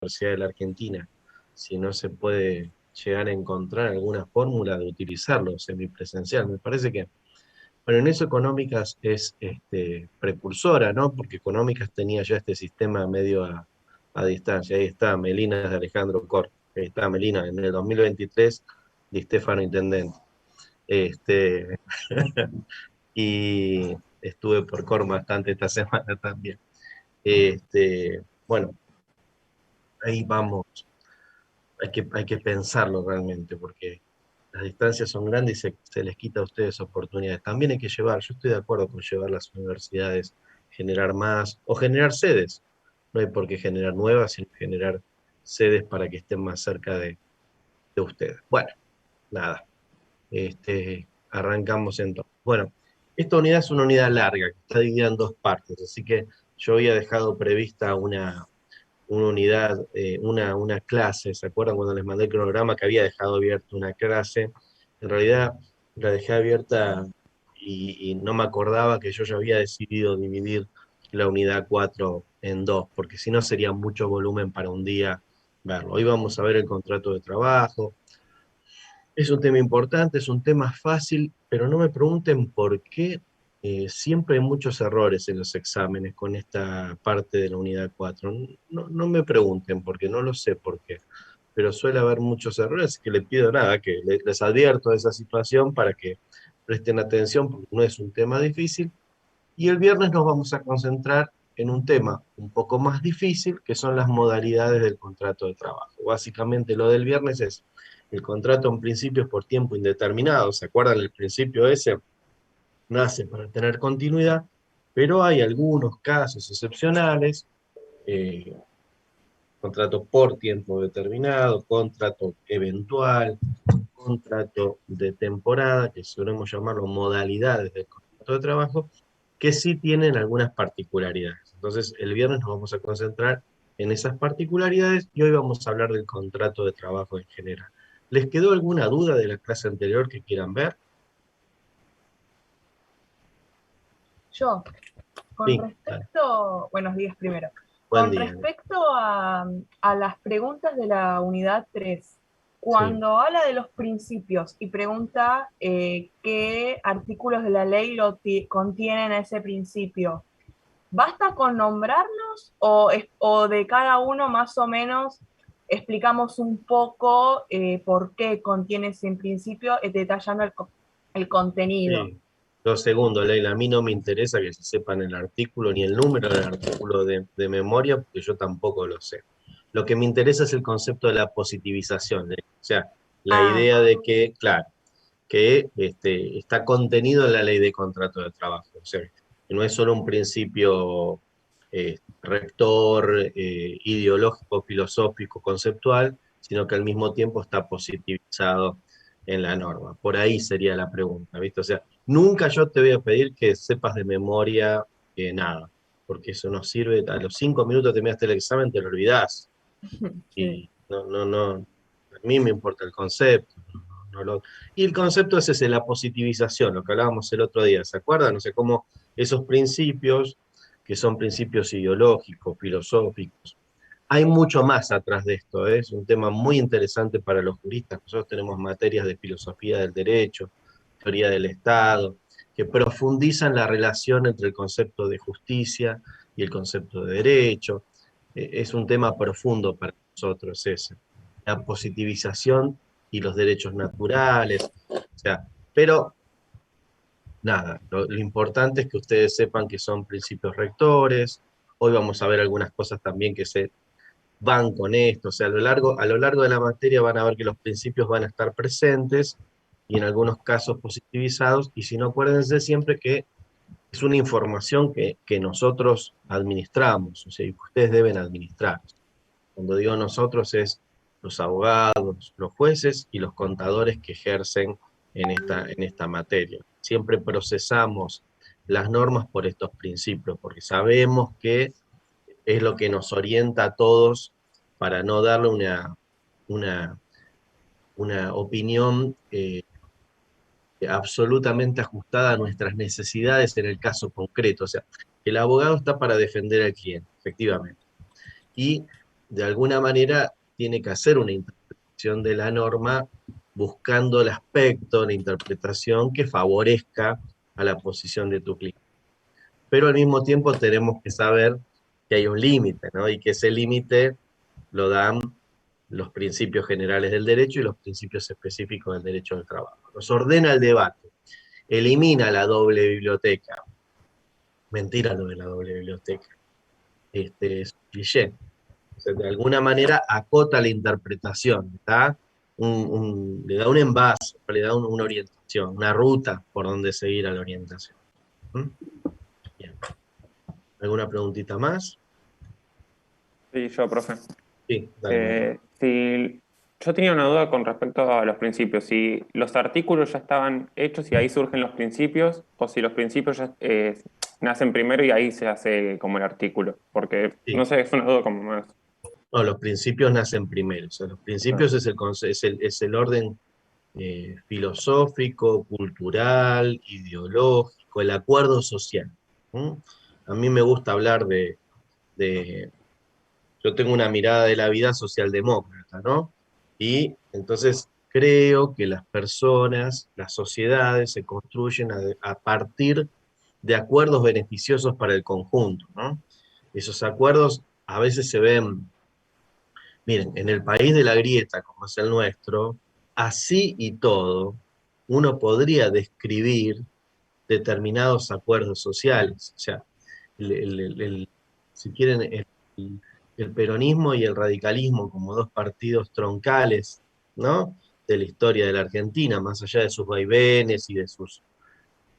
Universidad de la Argentina, si no se puede llegar a encontrar alguna fórmula de utilizarlo semipresencial. Me parece que, bueno, en eso Económicas es precursora, ¿no? Porque Económicas tenía ya este sistema medio a distancia. Ahí está Melina de Alejandro Cor, ahí está Melina, en el 2023, Di Stefano Intendente. Este, y estuve por Cor bastante esta semana también. Bueno, ahí vamos, hay que pensarlo realmente, porque las distancias son grandes y se les quita a ustedes oportunidades. También hay que llevar, yo estoy de acuerdo con llevar las universidades, generar más, o generar sedes. No hay por qué generar nuevas, sino generar sedes para que estén más cerca de ustedes. Bueno, nada, arrancamos entonces. Bueno, esta unidad es una unidad larga, que está dividida en dos partes, así que yo había dejado prevista una unidad, una clase. ¿Se acuerdan cuando les mandé el cronograma que había dejado abierta una clase? En realidad la dejé abierta y no me acordaba que yo ya había decidido dividir la unidad 4 en dos, porque si no sería mucho volumen para un día verlo. Hoy vamos a ver el contrato de trabajo. Es un tema importante, es un tema fácil, pero no me pregunten por qué siempre hay muchos errores en los exámenes con esta parte de la unidad 4. No, no me pregunten porque no lo sé por qué, pero suele haber muchos errores que les pido nada, que les advierto de esa situación para que presten atención porque no es un tema difícil. Y el viernes nos vamos a concentrar en un tema un poco más difícil, que son las modalidades del contrato de trabajo. Básicamente lo del viernes es el contrato en principio es por tiempo indeterminado. ¿Se acuerdan? El principio ese nace para tener continuidad, pero hay algunos casos excepcionales, eh, contrato por tiempo determinado, contrato eventual, contrato de temporada, que solemos llamarlo modalidades del contrato de trabajo, que sí tienen algunas particularidades. Entonces, el viernes nos vamos a concentrar en esas particularidades y hoy vamos a hablar del contrato de trabajo en general. ¿Les quedó alguna duda de la clase anterior que quieran ver? Yo, con Sí, dale. respecto, buenos días primero, Buen con día. respecto a las preguntas de la unidad 3, Sí. cuando habla de los principios y pregunta qué artículos de la ley contienen ese principio, ¿basta con nombrarlos o de cada uno más o menos explicamos un poco por qué contiene ese principio, detallando el contenido? Sí. 2 segundos, Leila. A mí no me interesa que se sepan el artículo ni el número del artículo de memoria, porque yo tampoco lo sé. Lo que me interesa es el concepto de la positivización, Leila. O sea, la Ah, idea de que, claro, que está contenido en la ley de contrato de trabajo. O sea, que no es solo un principio rector, ideológico, filosófico, conceptual, sino que al mismo tiempo está positivizado en la norma. Por ahí sería la pregunta, ¿viste? O sea, nunca yo te voy a pedir que sepas de memoria nada, porque eso no sirve. A los 5 minutos terminaste el examen, te lo olvidás. sí. Y no, no, no, a mí me importa el concepto. Y el concepto es ese, la positivización, lo que hablábamos el otro día, ¿se acuerdan? No sé cómo esos principios, que son principios ideológicos, filosóficos, hay mucho más atrás de esto, ¿eh? Es un tema muy interesante para los juristas. Nosotros tenemos materias de filosofía del derecho, teoría del Estado, que profundizan la relación entre el concepto de justicia y el concepto de derecho. Es un tema profundo para nosotros ese. La positivización y los derechos naturales. O sea, pero nada, lo importante es que ustedes sepan que son principios rectores. Hoy vamos a ver algunas cosas también que se van con esto, o sea, a lo largo de la materia van a ver que los principios van a estar presentes y en algunos casos positivizados, y si no, acuérdense siempre que es una información que nosotros administramos, o sea, y que ustedes deben administrar. Cuando digo nosotros es los abogados, los jueces y los contadores que ejercen en esta materia. Siempre procesamos las normas por estos principios, porque sabemos que es lo que nos orienta a todos para no darle una, una opinión absolutamente ajustada a nuestras necesidades en el caso concreto. O sea, el abogado está para defender al cliente, efectivamente. Y de alguna manera tiene que hacer una interpretación de la norma buscando el aspecto, la interpretación que favorezca a la posición de tu cliente. Pero al mismo tiempo tenemos que saber que hay un límite, ¿no? Y que ese límite lo dan los principios generales del derecho y los principios específicos del derecho del trabajo. Nos ordena el debate, elimina la doble biblioteca. Mentira lo de la doble biblioteca. Es un cliché. O sea, de alguna manera acota la interpretación, ¿está? Le da un envase, le da una orientación, una ruta por donde seguir a la orientación. ¿Mm? Bien. ¿Alguna preguntita más? Sí, yo, profe. Sí, dale, Matías. Si yo tenía una duda con respecto a los principios, si los artículos ya estaban hechos y ahí surgen los principios, o si los principios ya nacen primero y ahí se hace como el artículo, porque no Sí. sé, es una duda como más. No, los principios nacen primero. O sea, los Ah, principios es el orden filosófico, cultural, ideológico, el acuerdo social. ¿Mm? A mí me gusta hablar de, yo tengo una mirada de la vida socialdemócrata, ¿no? Y entonces creo que las personas, las sociedades se construyen a partir de acuerdos beneficiosos para el conjunto, ¿no? Esos acuerdos a veces se ven, miren, en el país de la grieta, como es el nuestro, así y todo, uno podría describir determinados acuerdos sociales. O sea, si quieren, el peronismo y el radicalismo como dos partidos troncales, ¿no? De la historia de la Argentina, más allá de sus vaivenes y de sus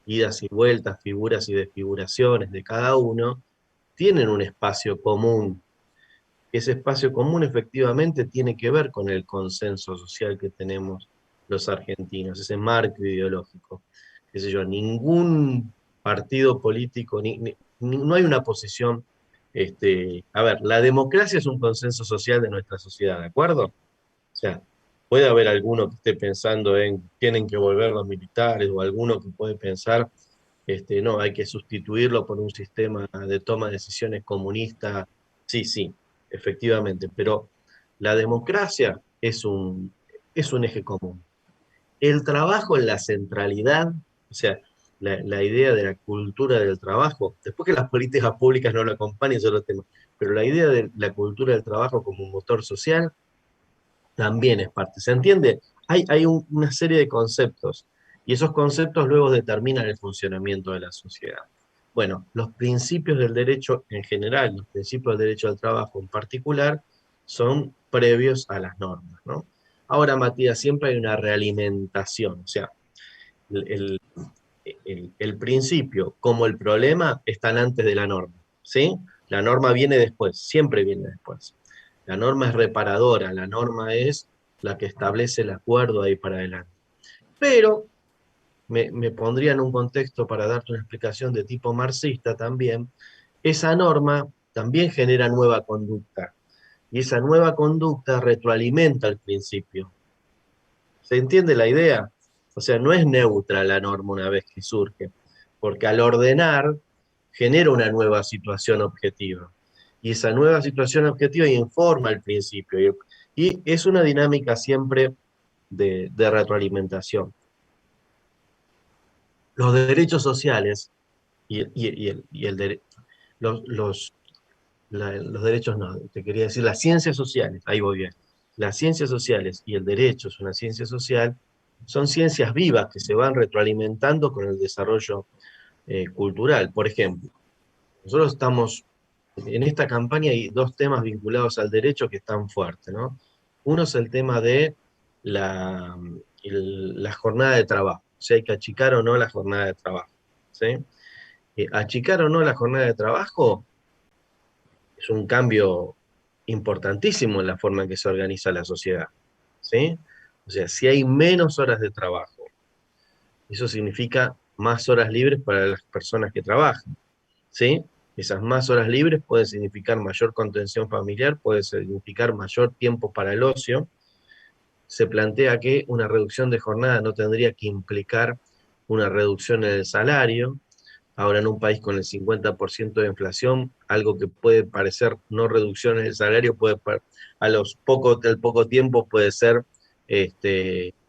idas y vueltas, figuras y desfiguraciones de cada uno, tienen un espacio común. Ese espacio común efectivamente tiene que ver con el consenso social que tenemos los argentinos, ese marco ideológico. Qué sé yo, ningún partido político, no hay una posición, a ver, la democracia es un consenso social de nuestra sociedad, ¿de acuerdo? O sea, puede haber alguno que esté pensando en tienen que volver los militares, o alguno que puede pensar, no, hay que sustituirlo por un sistema de toma de decisiones comunista. Sí, sí, efectivamente, pero la democracia es un eje común. El trabajo en la centralidad, o sea, la idea de la cultura del trabajo, después que las políticas públicas no lo acompañen, es otro tema, pero la idea de la cultura del trabajo como un motor social también es parte. ¿Se entiende? Hay una serie de conceptos y esos conceptos luego determinan el funcionamiento de la sociedad. Bueno, los principios del derecho en general, los principios del derecho al trabajo en particular, son previos a las normas, ¿no? Ahora, Matías, siempre hay una realimentación, o sea, el, el principio como el problema están antes de la norma, ¿sí? La norma viene después, siempre viene después. La norma es reparadora, la norma es la que establece el acuerdo ahí para adelante. Pero me pondría en un contexto para darte una explicación de tipo marxista también, esa norma también genera nueva conducta, y esa nueva conducta retroalimenta el principio. ¿Se entiende la idea? O sea, no es neutra la norma una vez que surge, porque al ordenar genera una nueva situación objetiva. Y esa nueva situación objetiva informa al principio. Y es una dinámica siempre de retroalimentación. Los derechos sociales y los derechos, no, te quería decir, las ciencias sociales, ahí voy bien. Las ciencias sociales y el derecho es una ciencia social, son ciencias vivas que se van retroalimentando con el desarrollo cultural. Por ejemplo, nosotros estamos, en esta campaña hay dos temas vinculados al derecho que están fuertes, ¿no? Uno es el tema de la, la jornada de trabajo, si hay que achicar o no la jornada de trabajo, ¿sí? Achicar o no la jornada de trabajo es un cambio importantísimo en la forma en que se organiza la sociedad, ¿sí? O sea, si hay menos horas de trabajo, eso significa más horas libres para las personas que trabajan, ¿sí? Esas más horas libres pueden significar mayor contención familiar, puede significar mayor tiempo para el ocio. Se plantea que una reducción de jornada no tendría que implicar una reducción en el salario, Ahora en un país con el 50% de inflación, algo que puede parecer no reducción en el salario, al poco tiempo puede ser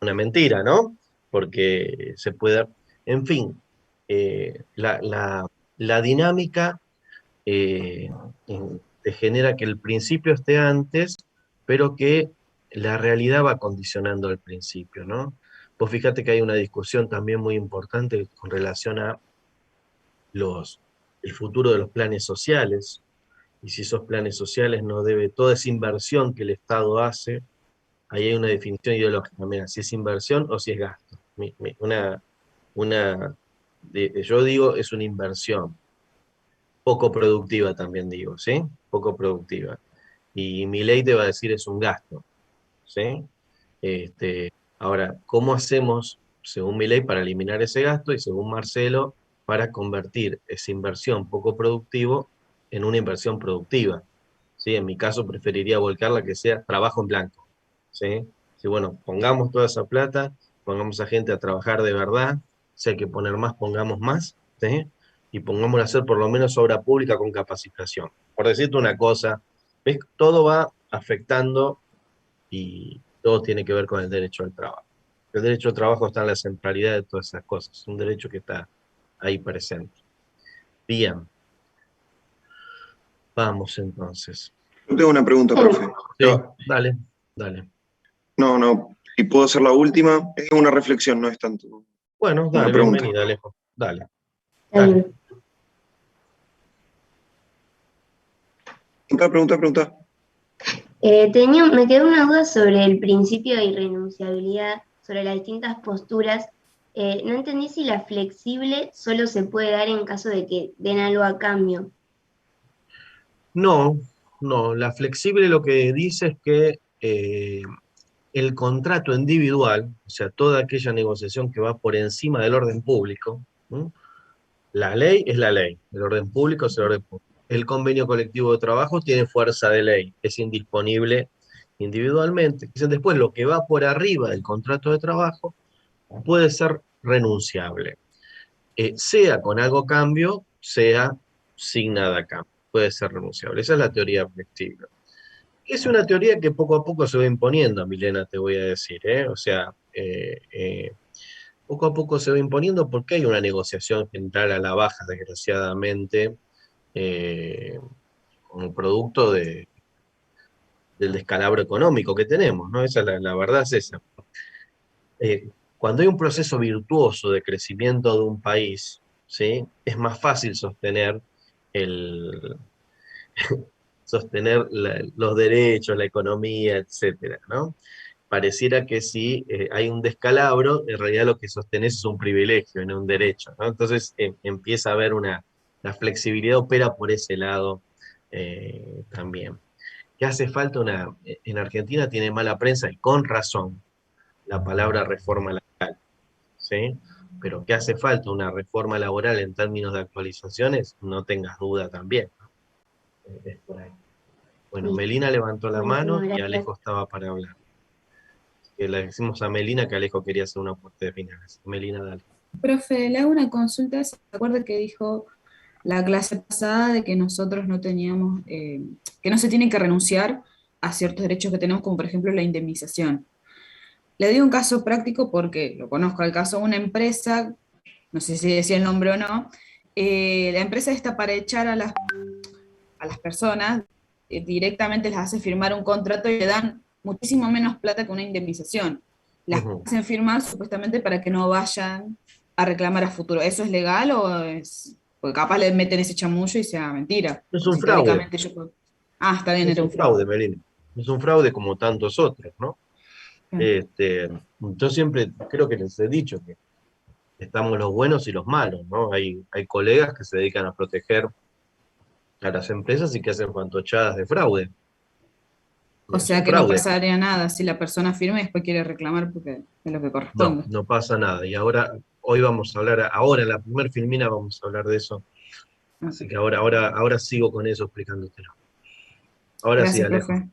una mentira, ¿no? Porque se puede, en fin, la dinámica eh, te genera que el principio esté antes, pero que la realidad va condicionando al principio, ¿no? Vos fíjate que hay una discusión también muy importante con relación a el futuro de los planes sociales, y si esos planes sociales no debe, toda esa inversión que el Estado hace, ahí hay una definición ideológica, mira, si es inversión o si es gasto. Yo digo, es una inversión, poco productiva también digo, ¿sí? Poco productiva. Y mi ley te va a decir es un gasto, ¿sí? Ahora, ¿cómo hacemos, según mi ley, para eliminar ese gasto y según Marcelo, para convertir esa inversión poco productivo en una inversión productiva? ¿Sí? En mi caso preferiría volcarla que sea trabajo en blanco, ¿sí? Sí, bueno, pongamos toda esa plata, pongamos a gente a trabajar de verdad, si hay que poner más, pongamos más, ¿sí? Y pongámoslo a hacer por lo menos obra pública con capacitación. Por decirte una cosa, ¿ves? Todo va afectando y todo tiene que ver con el derecho al trabajo. El derecho al trabajo está en la centralidad de todas esas cosas, es un derecho que está ahí presente. Bien, vamos entonces. Yo tengo una pregunta, profe. Sí, dale, dale. No, no, y puedo hacer la última. Es una reflexión, no es tanto Bueno, una dale, pregunta. bienvenida, Alejo. Dale. Dale. Pregunta. Me quedó una duda sobre el principio de irrenunciabilidad, sobre las distintas posturas. No entendí si la flexible solo se puede dar en caso de que den algo a cambio. No, no, la flexible lo que dice es que el contrato individual, o sea, toda aquella negociación que va por encima del orden público, ¿m? La ley es la ley, el orden público es el orden público. El convenio colectivo de trabajo tiene fuerza de ley, es indisponible individualmente. Después, lo que va por arriba del contrato de trabajo puede ser renunciable, sea con algo a cambio, sea sin nada a cambio, puede ser renunciable. Esa es la teoría flexible. Es una teoría que poco a poco se va imponiendo, Milena, te voy a decir, ¿eh? O sea, poco a poco se va imponiendo porque hay una negociación general a la baja, desgraciadamente, como producto del descalabro económico que tenemos, ¿no? Esa, la verdad es esa. Cuando hay un proceso virtuoso de crecimiento de un país, ¿sí? Es más fácil el, sostener los derechos, la economía, etcétera, ¿no? Pareciera que si hay un descalabro, en realidad lo que sostenés es un privilegio, no un derecho, ¿no? Entonces empieza a haber la flexibilidad opera por ese lado también. Que hace falta en Argentina tiene mala prensa y con razón la palabra reforma laboral, ¿sí? Pero que hace falta una reforma laboral en términos de actualizaciones, no tengas duda también, ¿no? Es por ahí. Bueno, Listo. Melina levantó la mano y Gracias. Alejo estaba para hablar. Le decimos a Melina que Alejo quería hacer una aporte de finales. Melina, dale. Profe, le hago una consulta. ¿Se acuerda que dijo la clase pasada de que nosotros no teníamos, que no se tiene que renunciar a ciertos derechos que tenemos, como por ejemplo la indemnización? Le doy un caso práctico porque lo conozco, el caso de una empresa, no sé si decía el nombre o no, la empresa está para echar a las personas, directamente les hace firmar un contrato y le dan muchísimo menos plata que una indemnización. Las hacen firmar supuestamente para que no vayan a reclamar a futuro. ¿Eso es legal o es...? Porque capaz le meten ese chamullo y sea mentira. Es un fraude. Ah, está bien, Es era un un fraude. fraude, Melina. Es un fraude como tantos otros, ¿no? Yo siempre creo que les he dicho que estamos los buenos y los malos, ¿no? Hay colegas que se dedican a proteger a las empresas y que hacen fantochadas de fraude. O sea que no pasaría nada si la persona firma y después quiere reclamar porque es lo que corresponde. No pasa nada. Y hoy vamos a hablar, en la primer filmina vamos a hablar de eso. Así que ahora sigo con eso explicándotelo. Ahora Gracias, sí, Alejo. profe.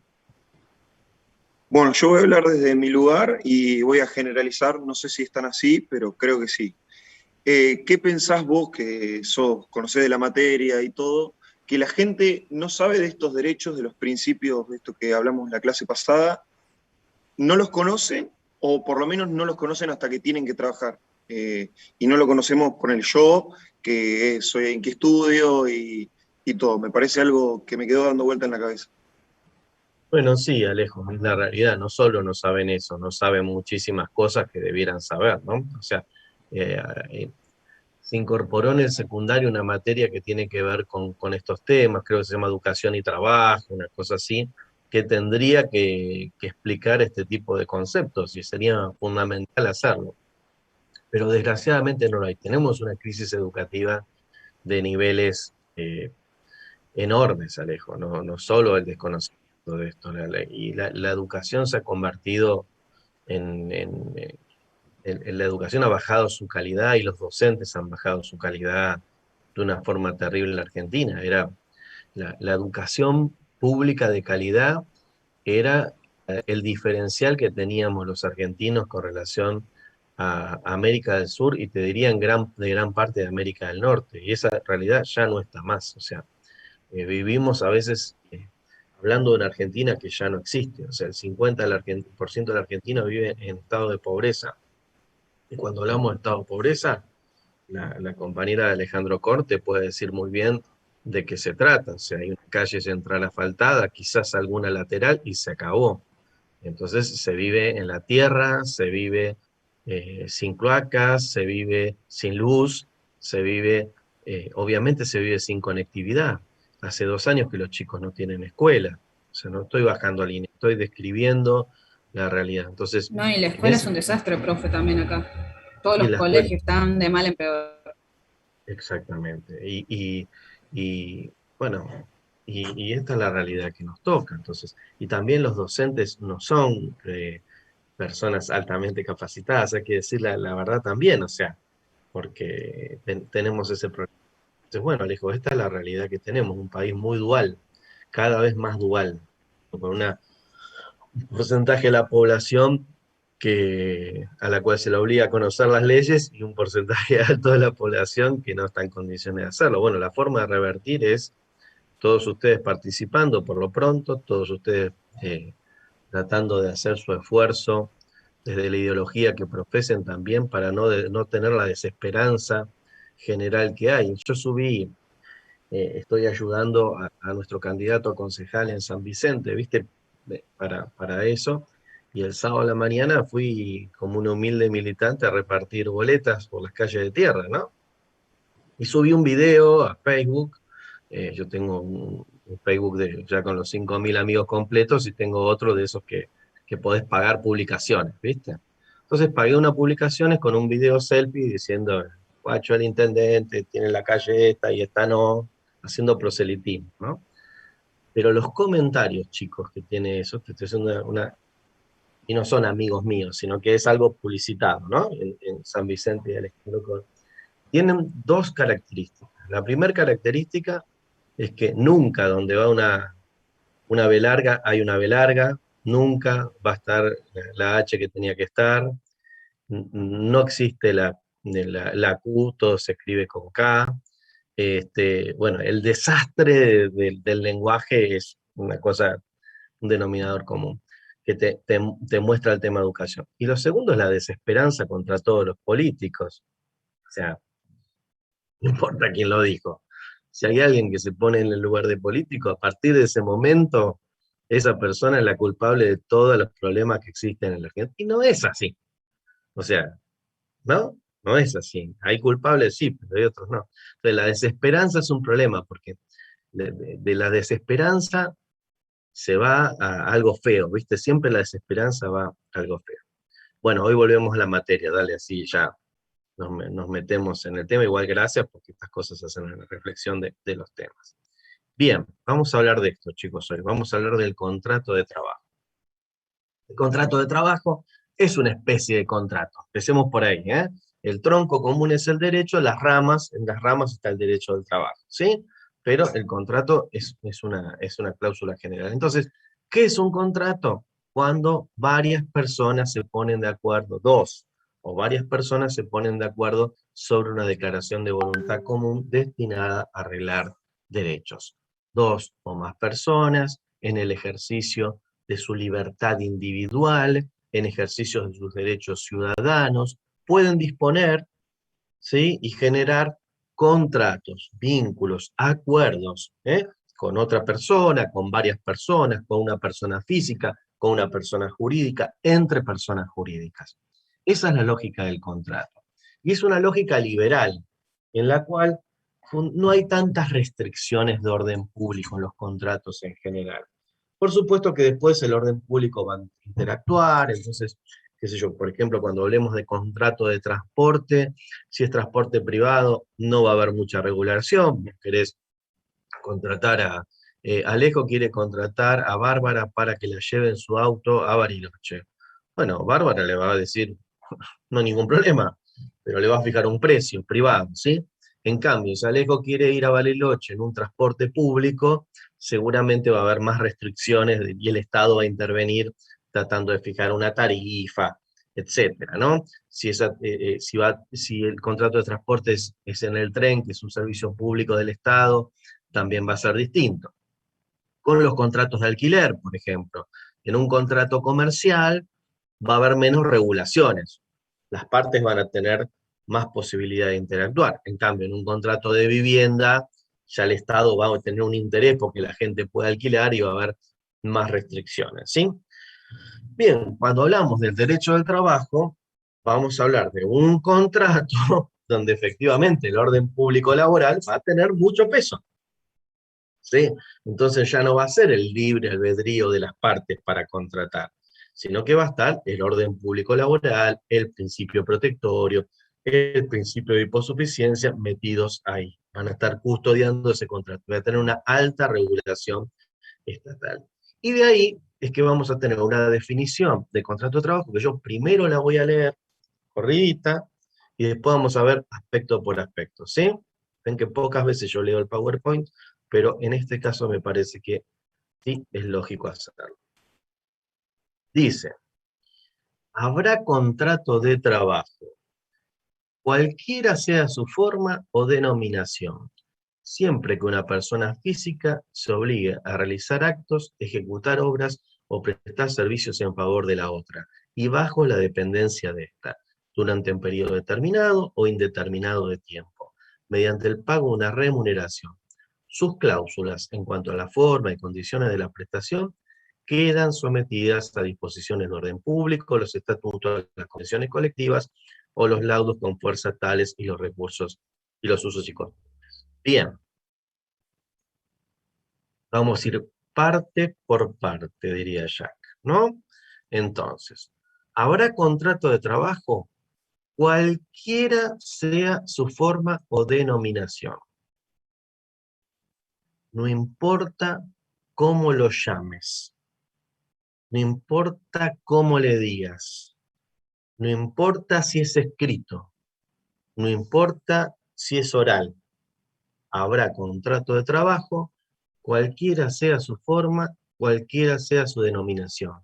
Bueno, yo voy a hablar desde mi lugar y voy a generalizar, no sé si están así, pero creo que sí. ¿qué pensás vos que conocés de la materia y todo, que la gente no sabe de estos derechos, de los principios, de esto que hablamos en la clase pasada, no los conocen, o por lo menos no los conocen hasta que tienen que trabajar? Y no lo conocemos con el yo, que soy en qué estudio y todo. Me parece algo que me quedó dando vuelta en la cabeza. Bueno, sí, Alejo, es la realidad. No solo no saben eso, no saben muchísimas cosas que debieran saber, ¿no? O sea, eh, eh, se incorporó en el secundario una materia que tiene que ver con estos temas, creo que se llama educación y trabajo, una cosa así, que tendría que explicar este tipo de conceptos y sería fundamental hacerlo. Pero desgraciadamente no lo hay. Tenemos una crisis educativa de niveles enormes, Alejo, no solo el desconocimiento de esto, la educación se ha convertido la educación ha bajado su calidad y los docentes han bajado su calidad de una forma terrible en la Argentina. Era la educación pública de calidad era el diferencial que teníamos los argentinos con relación a América del Sur y te diría de gran parte de América del Norte. Y esa realidad ya no está más. O sea, vivimos a veces hablando de una Argentina que ya no existe. O sea, el 50% de la Argentina vive en estado de pobreza. Y cuando hablamos de estado de pobreza, la compañera de Alejandro Corte puede decir muy bien de qué se trata. O sea, hay una calle central asfaltada, quizás alguna lateral, y se acabó. Entonces se vive en la tierra, se vive sin cloacas, se vive sin luz, obviamente se vive sin conectividad. Hace 2 años que los chicos no tienen escuela. O sea, no estoy bajando línea, estoy describiendo la realidad. Entonces, No, y la en escuela es ese, un desastre, profe, también acá. Todos y los la escuela, colegios están de mal en peor. exactamente. Y, bueno, y esta es la realidad que nos toca. Entonces, y también los docentes no son personas altamente capacitadas, hay que decir la verdad también, o sea, porque tenemos ese problema. Entonces, bueno, Alejo, esta es la realidad que tenemos, un país muy dual, cada vez más dual, con un porcentaje de la población a la cual se le obliga a conocer las leyes y un porcentaje alto de la población que no está en condiciones de hacerlo. Bueno, la forma de revertir es todos ustedes participando por lo pronto, todos ustedes tratando de hacer su esfuerzo desde la ideología que profesen también para no tener la desesperanza general que hay. Yo estoy ayudando a nuestro candidato a concejal en San Vicente, ¿viste? Para eso. Y el sábado a la mañana fui como un humilde militante a repartir boletas por las calles de tierra, ¿no? Y subí un video a Facebook. Yo tengo un Facebook ya con los 5.000 amigos completos y tengo otro de esos que podés pagar publicaciones, ¿viste? Entonces pagué unas publicaciones con un video selfie diciendo, guacho, el intendente tiene la calle esta y esta no, haciendo proselitismo, ¿no? Pero los comentarios, chicos, que tiene eso, que estoy haciendo y no son amigos míos, sino que es algo publicitado, ¿no? En San Vicente y Alejandro, tienen dos características. La primera característica es que nunca donde va una B larga hay una B larga, nunca va a estar la H que tenía que estar, no existe la Q, todo se escribe con K. Bueno, el desastre del lenguaje es una cosa, un denominador común, que te muestra el tema de educación. Y lo segundo es la desesperanza contra todos los políticos. O sea, no importa quién lo dijo. Si hay alguien que se pone en el lugar de político, a partir de ese momento, esa persona es la culpable de todos los problemas que existen en la Argentina. Y no es así. O sea, ¿no? No es así. Hay culpables, sí, pero hay otros no. Entonces, la desesperanza es un problema, porque de la desesperanza se va a algo feo, ¿viste? Siempre la desesperanza va a algo feo. Bueno, hoy volvemos a la materia, dale, así ya nos metemos en el tema. Igual gracias, porque estas cosas hacen una reflexión de los temas. Bien, vamos a hablar de esto, chicos, hoy. Vamos a hablar del contrato de trabajo. El contrato de trabajo es una especie de contrato. Empecemos por ahí, ¿eh? El tronco común es el derecho, en las ramas está el derecho del trabajo, ¿sí? Pero el contrato es una cláusula general. Entonces, ¿qué es un contrato? Cuando varias personas se ponen de acuerdo, dos o varias personas se ponen de acuerdo sobre una declaración de voluntad común destinada a arreglar derechos. 2 o más personas en el ejercicio de su libertad individual, en ejercicio de sus derechos ciudadanos, pueden disponer, ¿sí?, y generar contratos, vínculos, acuerdos, con otra persona, con varias personas, con una persona física, con una persona jurídica, entre personas jurídicas. Esa es la lógica del contrato. Y es una lógica liberal, en la cual no hay tantas restricciones de orden público en los contratos en general. Por supuesto que después el orden público va a interactuar, entonces, qué sé yo, por ejemplo, cuando hablemos de contrato de transporte, si es transporte privado, no va a haber mucha regulación. Querés contratar Alejo quiere contratar a Bárbara para que la lleve en su auto a Bariloche. Bueno, Bárbara le va a decir, no hay ningún problema, pero le va a fijar un precio privado, ¿sí? En cambio, si Alejo quiere ir a Bariloche en un transporte público, seguramente va a haber más restricciones y el Estado va a intervenir tratando de fijar una tarifa, etcétera, ¿no? Si el contrato de transporte es en el tren, que es un servicio público del Estado, también va a ser distinto. Con los contratos de alquiler, por ejemplo, en un contrato comercial va a haber menos regulaciones. Las partes van a tener más posibilidad de interactuar. En cambio, en un contrato de vivienda, ya el Estado va a tener un interés porque la gente pueda alquilar y va a haber más restricciones, ¿sí? Bien, cuando hablamos del derecho del trabajo, vamos a hablar de un contrato donde efectivamente el orden público laboral va a tener mucho peso, ¿sí? Entonces ya no va a ser el libre albedrío de las partes para contratar, sino que va a estar el orden público laboral, el principio protectorio, el principio de hiposuficiencia metidos ahí. Van a estar custodiando ese contrato, va a tener una alta regulación estatal. Y de ahí es que vamos a tener una definición de contrato de trabajo, que yo primero la voy a leer corridita, y después vamos a ver aspecto por aspecto, ¿sí? Ven que pocas veces yo leo el PowerPoint, pero en este caso me parece que sí es lógico hacerlo. Dice, habrá contrato de trabajo, cualquiera sea su forma o denominación, siempre que una persona física se obligue a realizar actos, ejecutar obras o prestar servicios en favor de la otra, y bajo la dependencia de esta, durante un periodo determinado o indeterminado de tiempo, mediante el pago de una remuneración. Sus cláusulas en cuanto a la forma y condiciones de la prestación quedan sometidas a disposiciones de orden público, los estatutos, las convenciones colectivas o los laudos con fuerza tales y los recursos y los usos y costumbres. Bien, vamos a ir parte por parte, diría Jack, ¿no? Entonces, ¿habrá contrato de trabajo? Cualquiera sea su forma o denominación. No importa cómo lo llames, no importa cómo le digas, no importa si es escrito, no importa si es oral. Habrá contrato de trabajo, cualquiera sea su forma, cualquiera sea su denominación.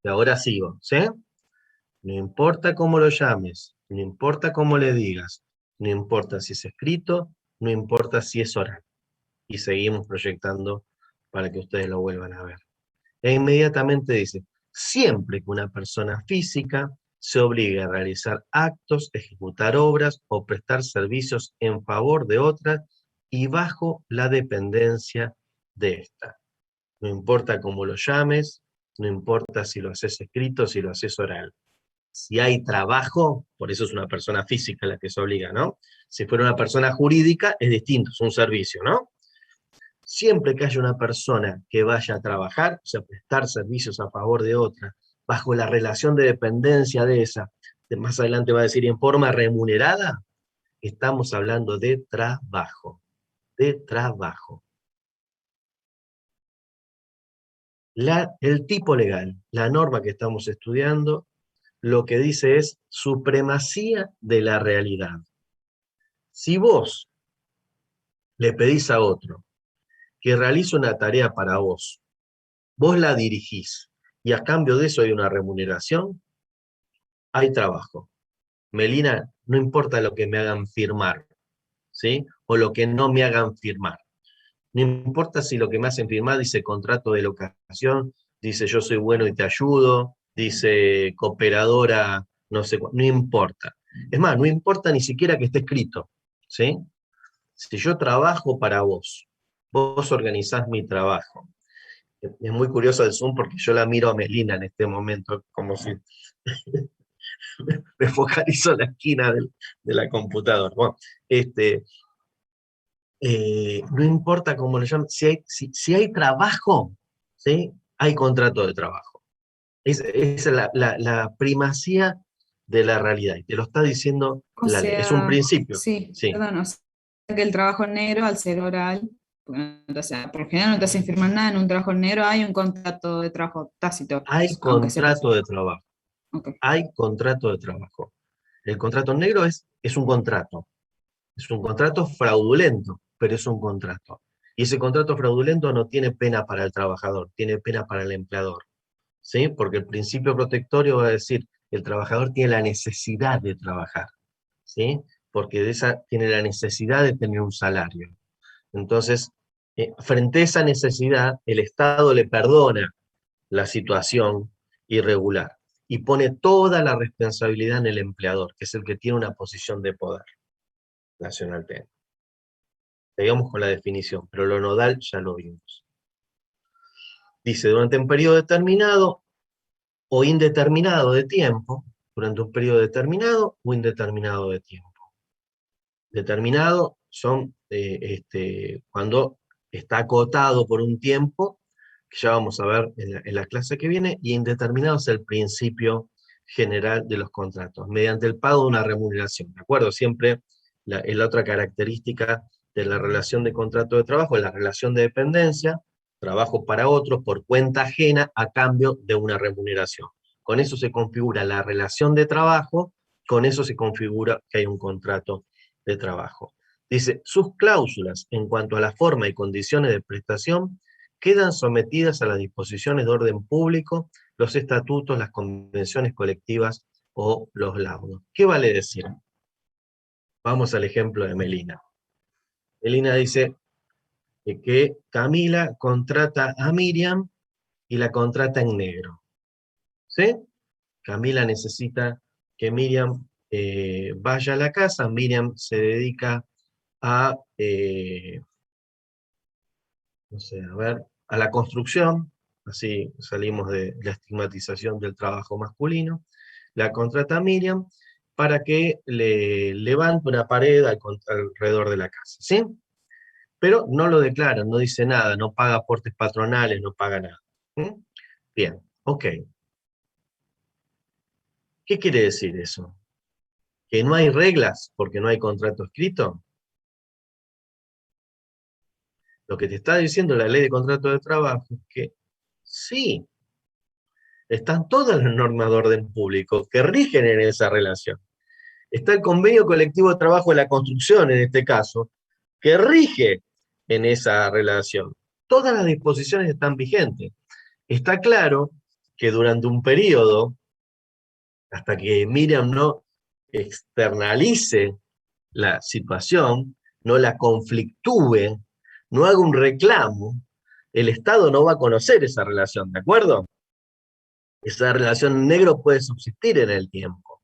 Y ahora sigo, ¿sí? No importa cómo lo llames, no importa cómo le digas, no importa si es escrito, no importa si es oral. Y seguimos proyectando para que ustedes lo vuelvan a ver. E inmediatamente dice, siempre que una persona física se obligue a realizar actos, ejecutar obras o prestar servicios en favor de otras y bajo la dependencia de esta. No importa cómo lo llames, no importa si lo haces escrito, si lo haces oral. Si hay trabajo, por eso es una persona física la que se obliga, ¿no? Si fuera una persona jurídica, es distinto, es un servicio, ¿no? Siempre que haya una persona que vaya a trabajar, o sea, prestar servicios a favor de otra, bajo la relación de dependencia de esa, más adelante va a decir en forma remunerada, estamos hablando de trabajo, de trabajo. El tipo legal, la norma que estamos estudiando, lo que dice es supremacía de la realidad. Si vos le pedís a otro que realice una tarea para vos, vos la dirigís, y a cambio de eso hay una remuneración, hay trabajo. Melina, no importa lo que me hagan firmar, ¿sí? O lo que no me hagan firmar. No importa si lo que me hacen firmar dice contrato de locación, dice yo soy bueno y te ayudo, dice cooperadora, no sé, no importa. Es más, no importa ni siquiera que esté escrito, ¿sí? Si yo trabajo para vos, vos organizás mi trabajo. Es muy curioso el Zoom porque yo la miro a Melina en este momento, como si me focalizo en la esquina de la computadora. Bueno, no importa cómo le llamen, si hay trabajo, ¿sí? Hay contrato de trabajo. Es la primacía de la realidad, y te lo está diciendo O la ley, es un sea, principio. sí, Sí. perdón, o sea, que el trabajo negro, al ser oral, o sea, por lo general no te hacen firmar nada, en un trabajo negro hay un contrato de trabajo tácito, Hay aunque sea contrato de trabajo, ok. hay contrato de trabajo. El contrato negro es un contrato fraudulento, pero es un contrato. Y ese contrato fraudulento no tiene pena para el trabajador, tiene pena para el empleador. ¿Sí? Porque el principio protectorio va a decir, el trabajador tiene la necesidad de trabajar, ¿sí? Porque tiene la necesidad de tener un salario. Entonces, frente a esa necesidad, el Estado le perdona la situación irregular y pone toda la responsabilidad en el empleador, que es el que tiene una posición de poder nacional. Seguimos con la definición, pero lo nodal ya lo vimos. Dice, durante un periodo determinado o indeterminado de tiempo, durante un periodo determinado o indeterminado de tiempo. Determinado son cuando está acotado por un tiempo, que ya vamos a ver en la clase que viene, y indeterminado es el principio general de los contratos, mediante el pago de una remuneración. ¿De acuerdo? Siempre la otra característica de la relación de contrato de trabajo es la relación de dependencia, trabajo para otros por cuenta ajena a cambio de una remuneración. Con eso se configura la relación de trabajo, con eso se configura que hay un contrato de trabajo. Dice, sus cláusulas en cuanto a la forma y condiciones de prestación quedan sometidas a las disposiciones de orden público, los estatutos, las convenciones colectivas o los laudos. ¿Qué vale decir? Vamos al ejemplo de Melina. Melina dice que Camila contrata a Miriam y la contrata en negro. ¿Sí? Camila necesita que Miriam vaya a la casa, Miriam se dedica a, no sé, a ver, a la construcción, así salimos de la estigmatización del trabajo masculino, la contrata a Miriam para que le levante una pared alrededor de la casa, ¿sí? Pero no lo declara, no dice nada, no paga aportes patronales, no paga nada. ¿Mm? Bien, ok. ¿Qué quiere decir eso? ¿Que no hay reglas porque no hay contrato escrito? Lo que te está diciendo la ley de contrato de trabajo es que sí, están todas las normas de orden público que rigen en esa relación. Está el convenio colectivo de trabajo de la construcción, en este caso, que rige en esa relación. Todas las disposiciones están vigentes. Está claro que durante un periodo, hasta que Miriam no externalice la situación, no la conflictúe, no haga un reclamo, el Estado no va a conocer esa relación, ¿de acuerdo? Esa relación negro puede subsistir en el tiempo.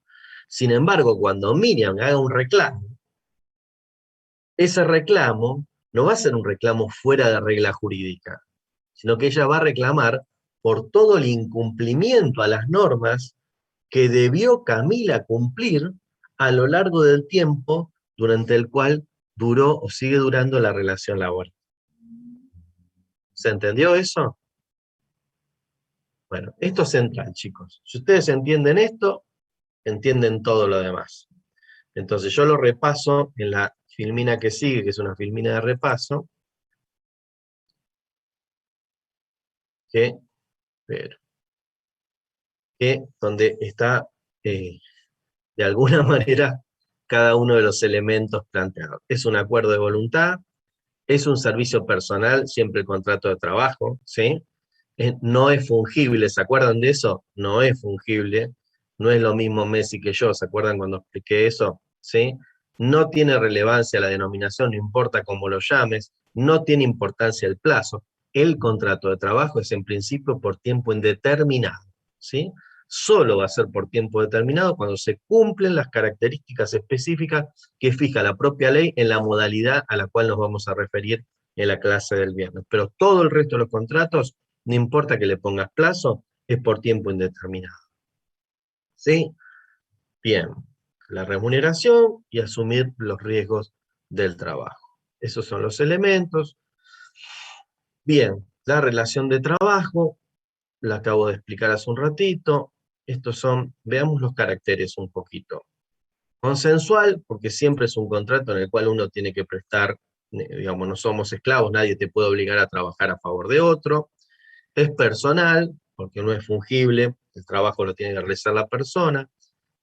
Sin embargo, cuando Miriam haga un reclamo, ese reclamo no va a ser un reclamo fuera de regla jurídica, sino que ella va a reclamar por todo el incumplimiento a las normas que debió Camila cumplir a lo largo del tiempo durante el cual duró o sigue durando la relación laboral. ¿Se entendió eso? Bueno, esto es central, chicos. Si ustedes entienden esto, entienden todo lo demás. Entonces yo lo repaso en la filmina que sigue, que es una filmina de repaso, donde está de alguna manera cada uno de los elementos planteados. Es un acuerdo de voluntad, es un servicio personal, siempre el contrato de trabajo, ¿sí? No es fungible, ¿se acuerdan de eso? No es fungible, no es lo mismo Messi que yo, ¿se acuerdan cuando expliqué eso? ¿Sí? No tiene relevancia la denominación, no importa cómo lo llames, no tiene importancia el plazo. El contrato de trabajo es en principio por tiempo indeterminado, ¿sí? Solo va a ser por tiempo determinado cuando se cumplen las características específicas que fija la propia ley en la modalidad a la cual nos vamos a referir en la clase del viernes. Pero todo el resto de los contratos, no importa que le pongas plazo, es por tiempo indeterminado. ¿Sí? Bien, la remuneración y asumir los riesgos del trabajo. Esos son los elementos. Bien, la relación de trabajo, la acabo de explicar hace un ratito. Estos son, veamos los caracteres un poquito. Consensual, porque siempre es un contrato en el cual uno tiene que prestar, digamos, no somos esclavos, nadie te puede obligar a trabajar a favor de otro. Es personal, porque no es fungible, el trabajo lo tiene que realizar la persona.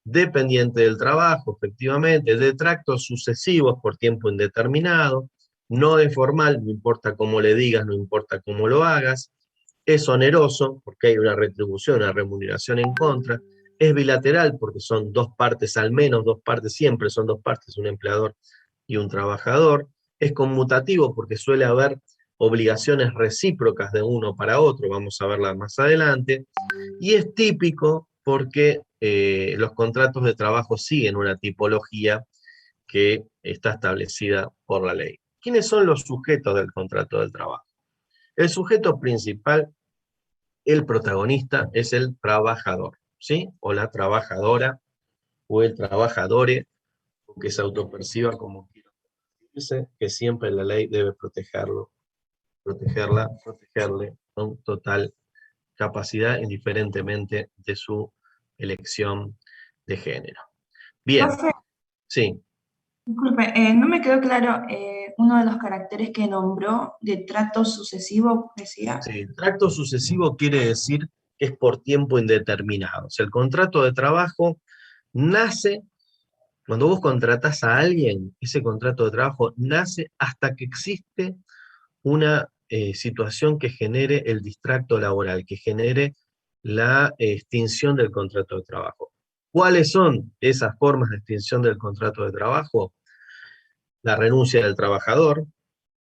Dependiente del trabajo, efectivamente, de tractos sucesivos por tiempo indeterminado, no es formal, no importa cómo le digas, no importa cómo lo hagas, es oneroso, porque hay una retribución, una remuneración en contra, es bilateral, porque son dos partes al menos, dos partes siempre son dos partes, un empleador y un trabajador, es conmutativo, porque suele haber obligaciones recíprocas de uno para otro, vamos a verla más adelante, y es típico porque los contratos de trabajo siguen una tipología que está establecida por la ley. ¿Quiénes son los sujetos del contrato del trabajo? El sujeto principal, el protagonista, es el trabajador, ¿sí? O la trabajadora, o el trabajadore, o que se autoperciba como quiera decirse, que siempre la ley debe protegerlo, protegerle con total capacidad, indiferentemente de su elección de género. Bien, Profe, sí, disculpe, no me quedó claro uno de los caracteres que nombró de trato sucesivo, decía. sí. Tracto sucesivo quiere decir que es por tiempo indeterminado. O sea, el contrato de trabajo nace, cuando vos contratás a alguien, ese contrato de trabajo nace hasta que existe una situación que genere el distracto laboral, que genere la extinción del contrato de trabajo. ¿Cuáles son esas formas de extinción del contrato de trabajo? La renuncia del trabajador,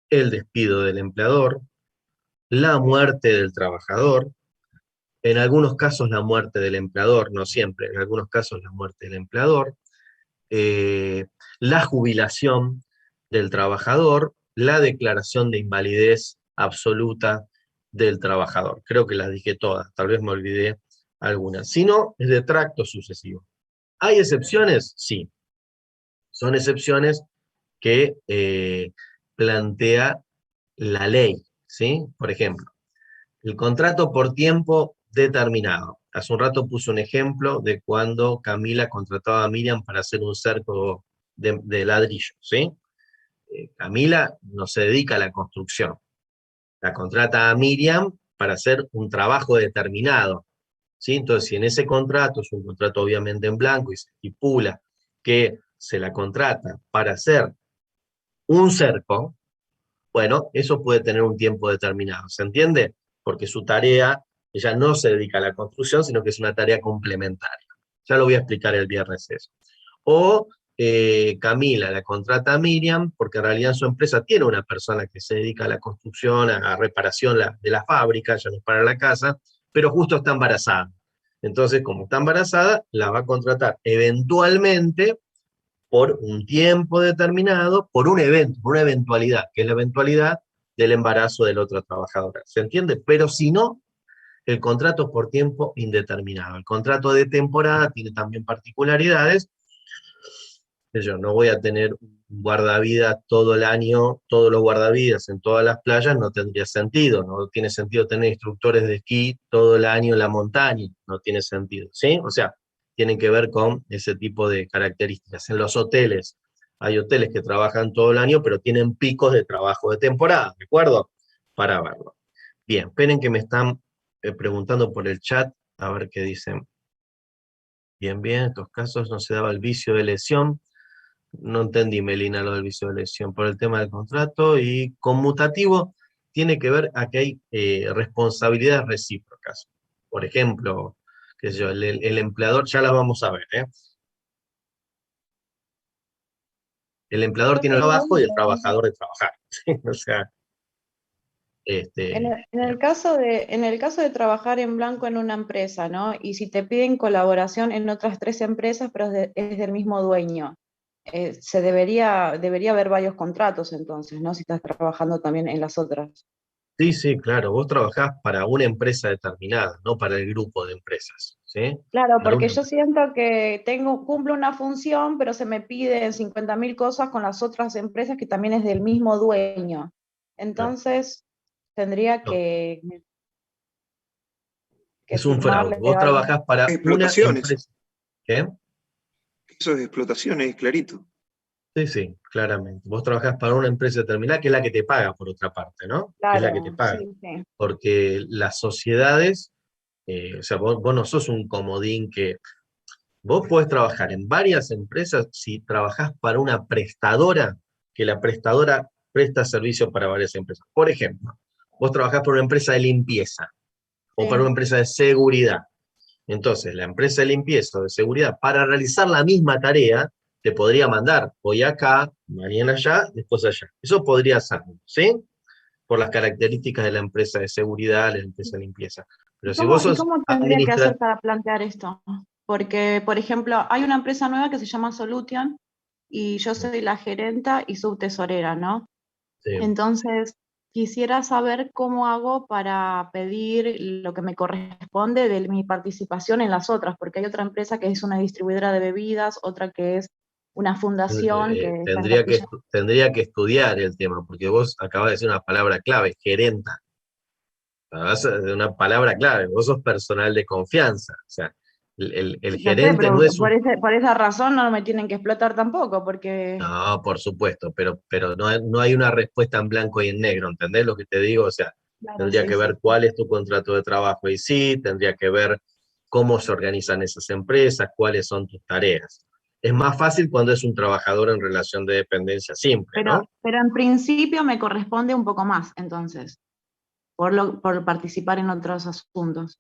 el despido del empleador, la muerte del trabajador, en algunos casos la muerte del empleador, no siempre, en algunos casos la muerte del empleador, eh, la jubilación del trabajador, la declaración de invalidez absoluta del trabajador. Creo que las dije todas, tal vez me olvidé algunas. Si no, es de tracto sucesivo. ¿Hay excepciones? Sí. Son excepciones que plantea la ley, ¿sí? Por ejemplo, el contrato por tiempo determinado. Hace un rato puse un ejemplo de cuando Camila contrataba a Miriam para hacer un cerco de ladrillo, ¿sí? Camila no se dedica a la construcción. La contrata a Miriam para hacer un trabajo determinado, ¿sí? Entonces, si en ese contrato, es un contrato obviamente en blanco y se estipula que se la contrata para hacer un cerco, bueno, eso puede tener un tiempo determinado, ¿se entiende? Porque su tarea, ella no se dedica a la construcción, sino que es una tarea complementaria. Ya lo voy a explicar el viernes eso. O Camila la contrata a Miriam, porque en realidad en su empresa tiene una persona que se dedica a la construcción, a reparación de la fábrica, ya no es para la casa, pero justo está embarazada. Entonces, como está embarazada, la va a contratar eventualmente por un tiempo determinado, por un evento, por una eventualidad, que es la eventualidad del embarazo de la otra trabajadora. ¿Se entiende? Pero si no, el contrato es por tiempo indeterminado. El contrato de temporada tiene también particularidades. Yo no voy a tener un guardavidas todo el año, todos los guardavidas en todas las playas, no tendría sentido. No tiene sentido tener instructores de esquí todo el año en la montaña, no tiene sentido, ¿sí? O sea, tienen que ver con ese tipo de características. En los hoteles, hay hoteles que trabajan todo el año, pero tienen picos de trabajo de temporada, ¿de acuerdo? Para verlo. Bien, esperen que me están preguntando por el chat, a ver qué dicen. Bien, bien, en estos casos no se daba el vicio de lesión. No entendí, Melina, lo del vicio de lesión por el tema del contrato, y conmutativo tiene que ver a que hay responsabilidades recíprocas. Por ejemplo, qué sé yo, el empleador, ya las vamos a ver, ¿eh? El empleador tiene el trabajo y el trabajador de trabajar. ¿Sí? O sea, En el caso de trabajar en blanco en una empresa, ¿no? Y si te piden colaboración en otras 3 empresas, pero es del mismo dueño, debería haber varios contratos entonces, ¿no? Si estás trabajando también en las otras. sí, sí, claro, vos trabajás para una empresa determinada, no para el grupo de empresas, ¿sí? Claro, Para porque una yo siento que cumplo una función, pero se me piden 50.000 cosas con las otras empresas que también es del mismo dueño. empresa. Entonces, tendría No, que es un fraude. firmarle Vos algo. trabajás para una Explotaciones. empresa. ¿Qué? Eso es explotaciones, clarito. Sí, sí, claramente. Vos trabajás para una empresa determinada que es la que te paga, por otra parte, ¿no? Que es la que te Claro, paga. sí, sí. Porque las sociedades, o sea, vos no sos un comodín que... Vos podés trabajar en varias empresas si trabajás para una prestadora, que la prestadora presta servicio para varias empresas. Por ejemplo, vos trabajás para una empresa de limpieza o para una Sí. empresa de seguridad. Entonces, la empresa de limpieza o de seguridad, para realizar la misma tarea, te podría mandar hoy acá, mañana allá, después allá. Eso podría hacerlo, ¿sí? Por las características de la empresa de seguridad, la empresa de limpieza. Pero si vos Y sos cómo tendría que hacer para plantear esto? Porque, por ejemplo, hay una empresa nueva que se llama Solution y yo soy la gerenta y subtesorera, ¿no? sí, Entonces, quisiera saber cómo hago para pedir lo que me corresponde de mi participación en las otras, porque hay otra empresa que es una distribuidora de bebidas, otra que es una fundación que está en Castilla. tendría que estudiar el tema, porque vos acabas de decir una palabra clave, gerenta. Acabas de una palabra clave, vos sos personal de confianza. O sea, el No sé, gerente no pero es un... por esa razón no me tienen que explotar tampoco, porque... No, por supuesto, pero no hay una respuesta en blanco y en negro, ¿entendés lo que te digo? O sea, Claro, tendría sí, que sí. ver cuál es tu contrato de trabajo y sí, tendría que ver cómo se organizan esas empresas, cuáles son tus tareas. Es más fácil cuando es un trabajador en relación de dependencia simple, ¿no? Pero en principio me corresponde un poco más, entonces, por participar en otros asuntos.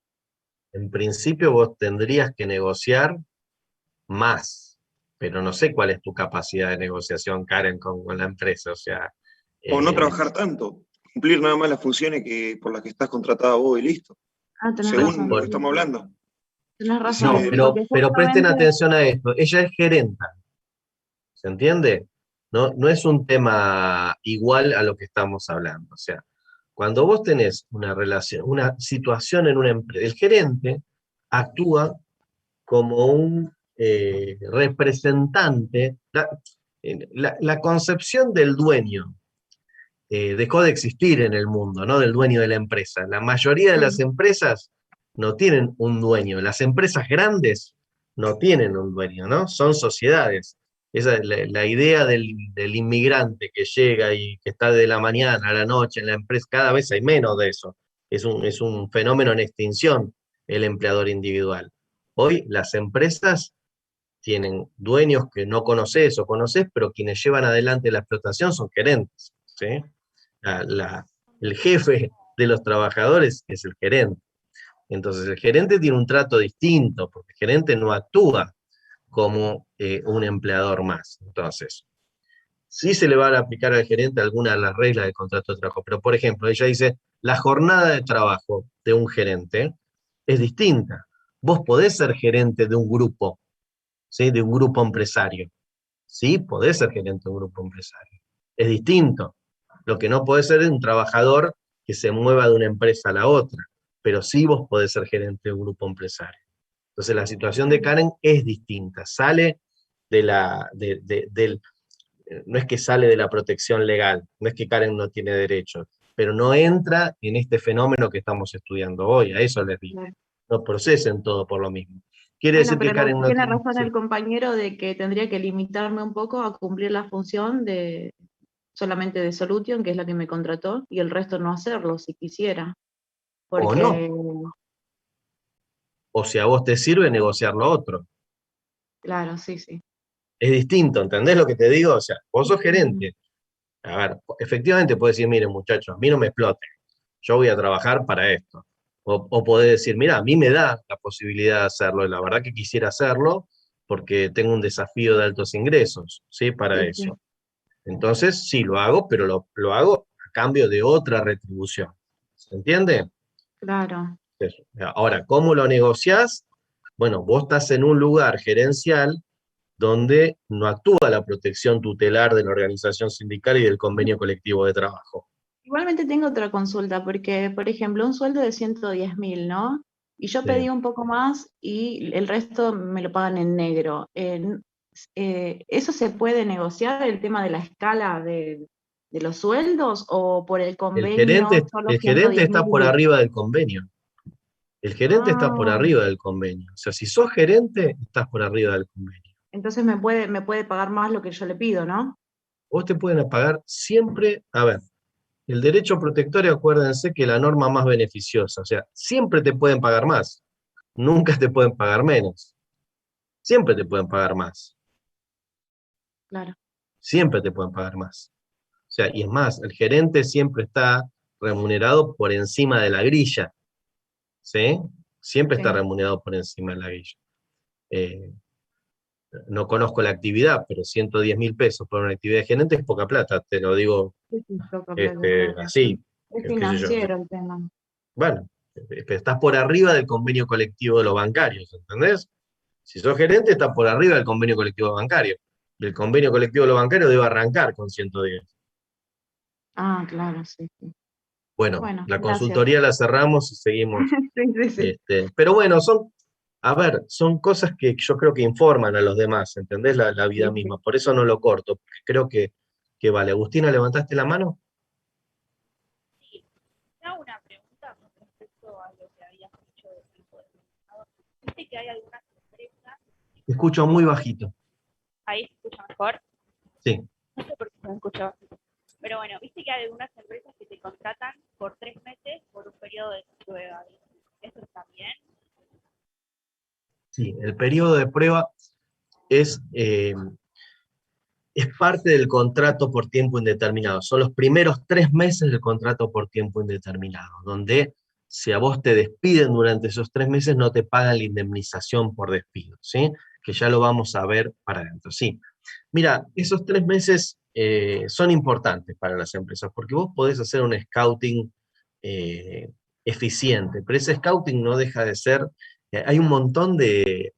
En principio vos tendrías que negociar más, pero no sé cuál es tu capacidad de negociación, Karen, con la empresa. O sea, O no eh, trabajar tanto, cumplir nada más las funciones por las que estás contratada vos y listo. Ah, tenés no, Según razón, lo que por- sí. estamos hablando. Tenés no, razón, Decime, pero, porque pero presten justamente, atención a esto. Ella es gerenta, ¿se entiende? No, no es un tema igual a lo que estamos hablando. O sea, cuando vos tenés una relación, una situación en una empresa, el gerente actúa como un representante. La concepción del dueño dejó de existir en el mundo, ¿no? Del dueño de la empresa. La mayoría de las sí, empresas no tienen un dueño. Las empresas grandes no tienen un dueño, ¿no? Son sociedades. Esa es la idea del inmigrante que llega y que está de la mañana a la noche en la empresa, cada vez hay menos de eso. Es un fenómeno en extinción el empleador individual. Hoy las empresas tienen dueños que no conoces o conoces, pero quienes llevan adelante la explotación son gerentes, ¿sí? la- la- el jefe de los trabajadores es el gerente. Entonces el gerente tiene un trato distinto, porque el gerente no actúa como un empleador más. Entonces, sí se le van a aplicar al gerente algunas de las reglas del contrato de trabajo, pero por ejemplo, ella dice, la jornada de trabajo de un gerente es distinta. Vos podés ser gerente de un grupo, ¿sí? De un grupo empresario. Sí, podés ser gerente de un grupo empresario. Es distinto. Lo que no puede ser es un trabajador que se mueva de una empresa a la otra, pero sí vos podés ser gerente de un grupo empresario. Entonces la situación de Karen es distinta, sale de no es que sale de la protección legal, no es que Karen no tiene derechos, pero no entra en este fenómeno que estamos estudiando hoy, a eso les digo. claro. No procesen todo por lo mismo. Quiere Bueno, decir que pero Karen no tiene tiene... razón Sí. el compañero de que tendría que limitarme un poco a cumplir la función de solamente de Solution, que es la que me contrató, y el resto no hacerlo si quisiera. O no, Porque, o si a vos te sirve negociar lo otro. claro, sí, sí. Es distinto, ¿entendés lo que te digo? O sea, vos sos Mm, gerente. A ver, efectivamente puedes decir, miren muchachos, a mí no me exploten, yo voy a trabajar para esto. O podés decir, mira, a mí me da la posibilidad de hacerlo, y la verdad que quisiera hacerlo, porque tengo un desafío de altos ingresos, ¿sí? Para Sí, sí. eso. Entonces, sí, lo hago, pero lo hago a cambio de otra retribución. ¿Se entiende? Claro. Eso. Ahora, ¿cómo lo negociás? Bueno, vos estás en un lugar gerencial donde no actúa la protección tutelar de la organización sindical y del convenio colectivo de trabajo. Igualmente tengo otra consulta, porque, por ejemplo, un sueldo de 110.000, ¿no? Y yo Sí. pedí un poco más y el resto me lo pagan en negro. ¿Eso se puede negociar, el tema de la escala de los sueldos, o por el convenio solo El gerente 110.000 está y por listo? arriba del convenio. El gerente está por Ah, arriba del convenio. O sea, si sos gerente, estás por arriba del convenio. entonces me puede pagar más lo que yo le pido, ¿no? Vos te pueden pagar siempre, a ver, el derecho protectorio, acuérdense que la norma más beneficiosa, o sea, siempre te pueden pagar más, nunca te pueden pagar menos, siempre te pueden pagar más, Claro. siempre te pueden pagar más. O sea, y es más, el gerente siempre está remunerado por encima de la grilla, ¿sí? Siempre está Sí. remunerado por encima de la grilla. Eh, no conozco la actividad, pero 110.000 pesos por una actividad de gerente es poca plata, te lo digo Sí, sí, toca plata, claro. así, Es qué sé yo. financiero el tema. Bueno, pero estás por arriba del convenio colectivo de los bancarios, ¿entendés? Si sos gerente, estás por arriba del convenio colectivo bancario. Y el convenio colectivo de los bancarios debe arrancar con 110. Ah, claro, sí, sí. Bueno, Bueno, la gracias. consultoría la cerramos y seguimos. Sí, sí, sí. Pero bueno, a ver, son cosas que yo creo que informan a los demás, ¿entendés? La vida Sí, sí. misma. Por eso no lo corto, porque creo que vale. Agustina, ¿levantaste la mano? Sí, te hago una pregunta con respecto a lo que habías dicho del tipo de mercado. Viste que hay algunas empresas, Te escucho muy bajito. ahí se escucha mejor, Sí. no sé por qué se me escucha bajito, pero bueno, viste que hay algunas empresas que te contratan por 3 meses por un periodo de prueba. ¿Eso está bien? Sí, el periodo de prueba es, es parte del contrato por tiempo indeterminado. Son los primeros 3 meses del contrato por tiempo indeterminado, donde si a vos te despiden durante esos 3 meses, no te pagan la indemnización por despido, ¿sí? Que ya lo vamos a ver para adentro, sí. Mira, esos 3 meses son importantes para las empresas, porque vos podés hacer un scouting eh, eficiente, pero ese scouting no deja de ser, hay un montón de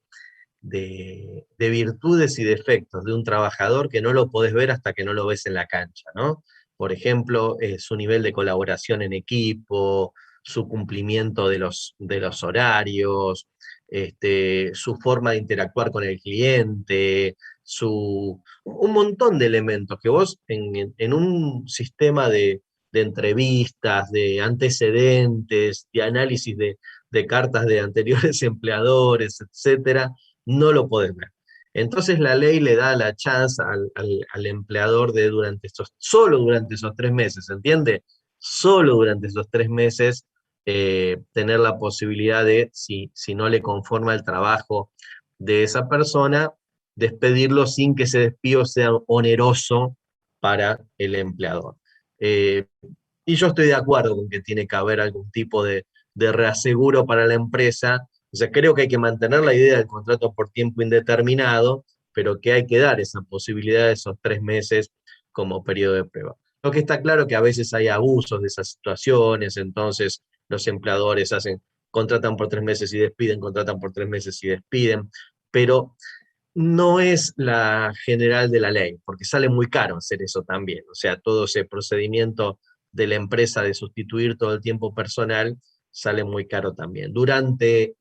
virtudes y defectos de un trabajador que no lo podés ver hasta que no lo ves en la cancha, ¿no? Por ejemplo, su nivel de colaboración en equipo, su cumplimiento de los horarios, su forma de interactuar con el cliente, un montón de elementos que vos en un sistema de entrevistas, de antecedentes, de análisis de cartas de anteriores empleadores, etcétera, no lo podés ver. Entonces la ley le da la chance al empleador de solo durante esos 3 meses, ¿entiende? Solo durante esos 3 meses tener la posibilidad de, si no le conforma el trabajo de esa persona, despedirlo sin que ese despido sea oneroso para el empleador. Eh, y yo estoy de acuerdo con que tiene que haber algún tipo de reaseguro para la empresa. O sea, creo que hay que mantener la idea del contrato por tiempo indeterminado, pero que hay que dar esa posibilidad de esos 3 meses como periodo de prueba. Lo que está claro es que a veces hay abusos de esas situaciones, entonces los empleadores contratan por 3 meses y despiden, contratan por 3 meses y despiden, pero no es la general de la ley, porque sale muy caro hacer eso también. O sea, todo ese procedimiento de la empresa de sustituir todo el tiempo personal sale muy caro también. Durante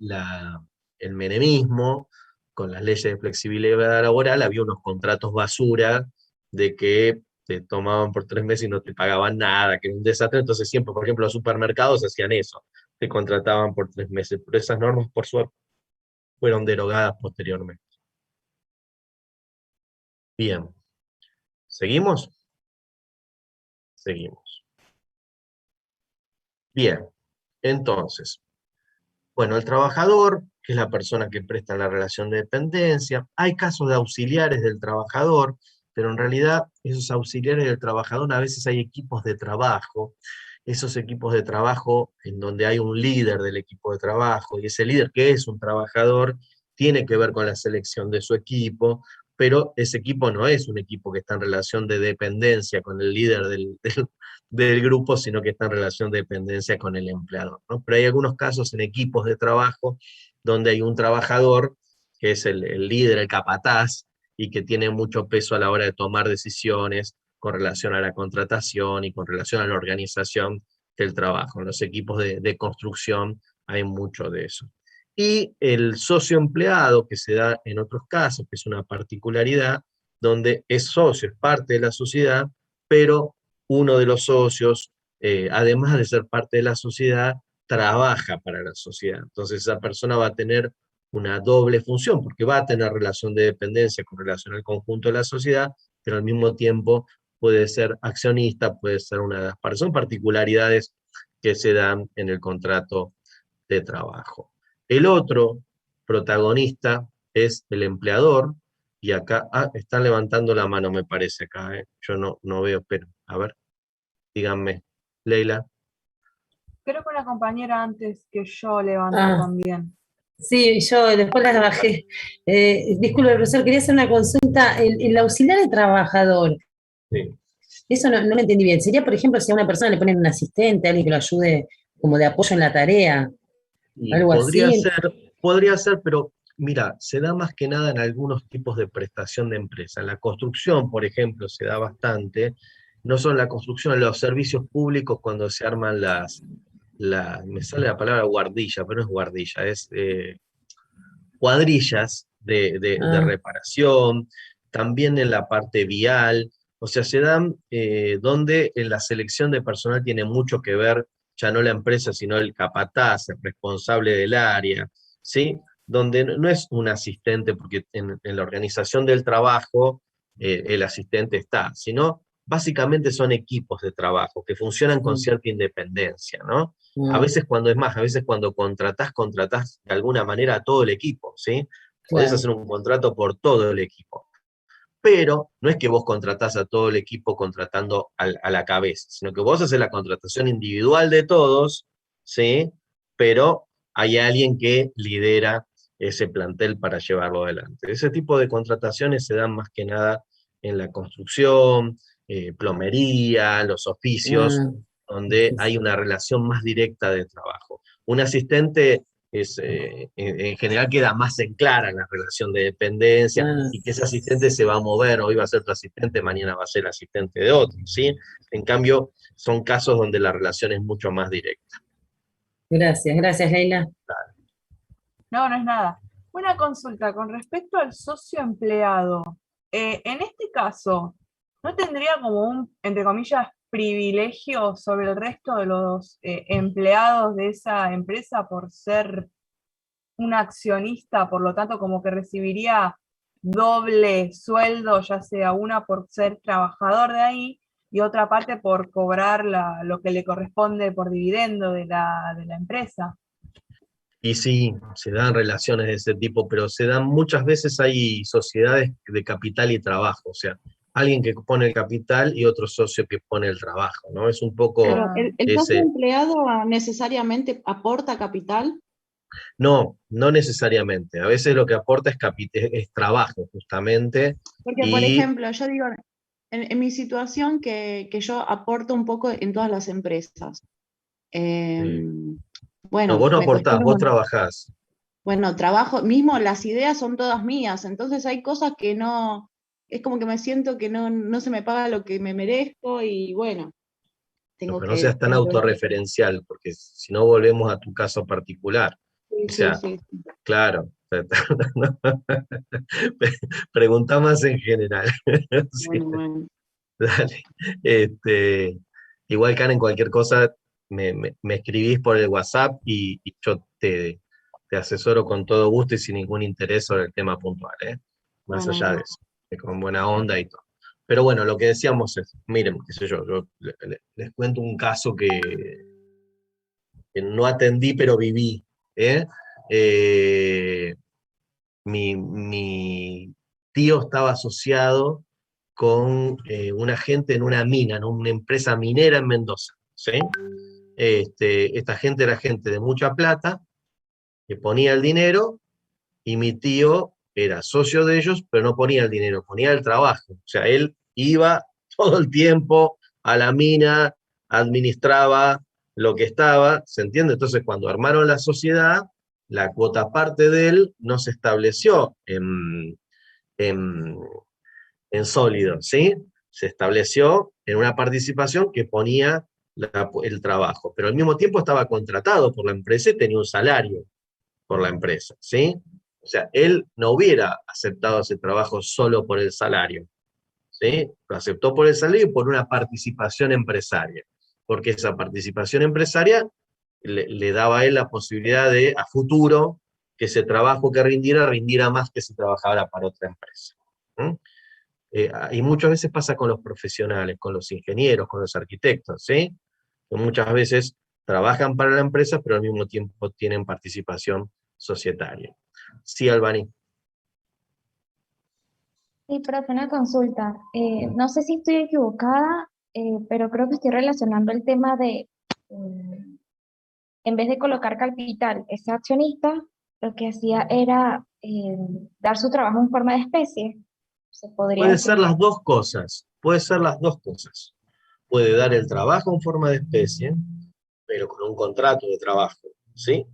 el menemismo, con las leyes de flexibilidad laboral, había unos contratos basura de que te tomaban por 3 meses y no te pagaban nada, que era un desastre. Entonces siempre, por ejemplo, los supermercados hacían eso, te contrataban por 3 meses. Pero esas normas, por suerte, fueron derogadas posteriormente. Bien, ¿seguimos? Seguimos. Bien, entonces, bueno, el trabajador, que es la persona que presta la relación de dependencia, hay casos de auxiliares del trabajador, pero en realidad esos auxiliares del trabajador a veces hay equipos de trabajo, esos equipos de trabajo en donde hay un líder del equipo de trabajo, y ese líder que es un trabajador, tiene que ver con la selección de su equipo, pero ese equipo no es un equipo que está en relación de dependencia con el líder del grupo, sino que está en relación de dependencia con el empleador, ¿no? Pero hay algunos casos en equipos de trabajo donde hay un trabajador que es el líder, el capataz, y que tiene mucho peso a la hora de tomar decisiones con relación a la contratación y con relación a la organización del trabajo. En los equipos de construcción hay mucho de eso. Y el socio empleado, que se da en otros casos, que es una particularidad, donde es socio, es parte de la sociedad, pero uno de los socios, además de ser parte de la sociedad, trabaja para la sociedad. Entonces esa persona va a tener una doble función, porque va a tener relación de dependencia con relación al conjunto de la sociedad, pero al mismo tiempo puede ser accionista, puede ser una de las partes. Son particularidades que se dan en el contrato de trabajo. El otro protagonista es el empleador, y acá, están levantando la mano, me parece acá, yo no veo, pero, a ver, díganme, Leila. Creo que una compañera antes que yo levantó también. Sí, yo después las bajé. Disculpe, profesor, quería hacer una consulta. El auxiliar de trabajador, Sí. eso no lo entendí bien. Sería, por ejemplo, si a una persona le ponen un asistente, alguien que lo ayude como de apoyo en la tarea, Y algo así. podría ser, pero mira, se da más que nada en algunos tipos de prestación de empresa. En la construcción, por ejemplo, se da bastante. No solo en la construcción, en los servicios públicos, cuando se arman me sale la palabra guardilla, pero no es guardilla, es cuadrillas de reparación, también en la parte vial, o sea, se dan donde en la selección de personal tiene mucho que ver, ya no la empresa, sino el capataz, el responsable del área, ¿sí? Donde no es un asistente, porque en la organización del trabajo el asistente está, sino básicamente son equipos de trabajo que funcionan con cierta independencia, ¿no? A veces cuando contratás de alguna manera a todo el equipo, ¿sí? Podés Claro. hacer un contrato por todo el equipo. Pero no es que vos contratás a todo el equipo contratando a la cabeza, sino que vos haces la contratación individual de todos, ¿sí? Pero hay alguien que lidera ese plantel para llevarlo adelante. Ese tipo de contrataciones se dan más que nada en la construcción, plomería, los oficios, donde hay una relación más directa de trabajo. Un asistente en general queda más en clara la relación de dependencia, y que ese asistente se va a mover, hoy va a ser tu asistente, mañana va a ser asistente de otro, ¿sí? En cambio, son casos donde la relación es mucho más directa. Gracias, Leila. No, no es nada. Una consulta con respecto al socio empleado. En este caso, ¿no tendría como un, entre comillas, privilegio sobre el resto de los empleados de esa empresa por ser un accionista, por lo tanto como que recibiría doble sueldo, ya sea una por ser trabajador de ahí y otra parte por cobrar lo que le corresponde por dividendo de la empresa? Y sí, se dan relaciones de ese tipo, pero se dan muchas veces, hay sociedades de capital y trabajo, o sea, alguien que pone el capital y otro socio que pone el trabajo, ¿no? Es un poco Pero el socio ese... empleado necesariamente aporta capital. No, no necesariamente. A veces lo que aporta es trabajo, justamente. Porque, por ejemplo, yo digo, en mi situación que yo aporto un poco en todas las empresas. No, Bueno, vos no me aportás, cuestiono, vos trabajás. bueno, trabajo, mismo las ideas son todas mías, entonces hay cosas que no, es como que me siento que no se me paga lo que me merezco y bueno, No, tengo pero no seas tan tengo que ver. autorreferencial, porque si no volvemos a tu caso particular. Sí, O sea, sí. claro. Pregunta más en general. Sí, Bueno. dale. Igual, Karen, cualquier cosa, me escribís por el WhatsApp y yo te asesoro con todo gusto y sin ningún interés sobre el tema puntual, ¿eh? Más Bueno, allá de eso, con buena onda y todo. Pero bueno, lo que decíamos es, miren, qué sé yo les cuento un caso que no atendí, pero viví, ¿eh? Mi tío estaba asociado con un agente en una mina, en una empresa minera en Mendoza, ¿sí? Esta gente era gente de mucha plata, que ponía el dinero, y mi tío era socio de ellos, pero no ponía el dinero, ponía el trabajo. O sea, él iba todo el tiempo a la mina, administraba lo que estaba, ¿se entiende? Entonces, cuando armaron la sociedad, la cuota parte de él no se estableció en, en sólido, ¿sí? Se estableció en una participación que ponía el trabajo, pero al mismo tiempo estaba contratado por la empresa y tenía un salario por la empresa, ¿sí? O sea, él no hubiera aceptado ese trabajo solo por el salario, ¿sí? Lo aceptó por el salario y por una participación empresaria, porque esa participación empresaria le daba a él la posibilidad de, a futuro, que ese trabajo que rindiera más que si trabajara para otra empresa. Y muchas veces pasa con los profesionales, con los ingenieros, con los arquitectos, ¿sí? Que muchas veces trabajan para la empresa, pero al mismo tiempo tienen participación societaria. Sí, Albani. Sí, profe, una consulta. No sé si estoy equivocada, pero creo que estoy relacionando el tema de, en vez de colocar capital, ese accionista lo que hacía era dar su trabajo en forma de especie. Se podría Puede ser decir. las dos cosas, puede ser las dos cosas. Puede dar el trabajo en forma de especie, pero con un contrato de trabajo, ¿sí?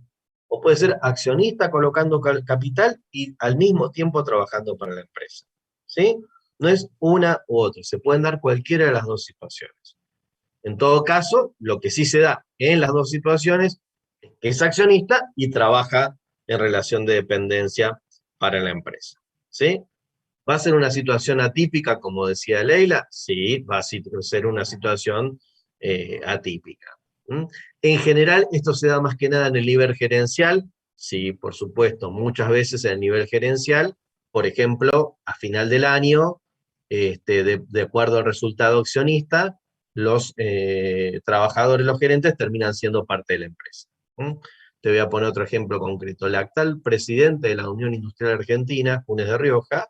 O puede ser accionista colocando capital y al mismo tiempo trabajando para la empresa, ¿sí? No es una u otra, se pueden dar cualquiera de las dos situaciones. En todo caso, lo que sí se da en las dos situaciones es que es accionista y trabaja en relación de dependencia para la empresa, ¿sí? ¿Va a ser una situación atípica, como decía Leila? Sí, va a ser una situación atípica. En general, esto se da más que nada en el nivel gerencial. Sí, por supuesto, muchas veces en el nivel gerencial, por ejemplo, a final del año, de acuerdo al resultado accionista, los trabajadores, los gerentes, terminan siendo parte de la empresa. Te voy a poner otro ejemplo concreto. El actual presidente de la Unión Industrial Argentina, Funes de Rioja,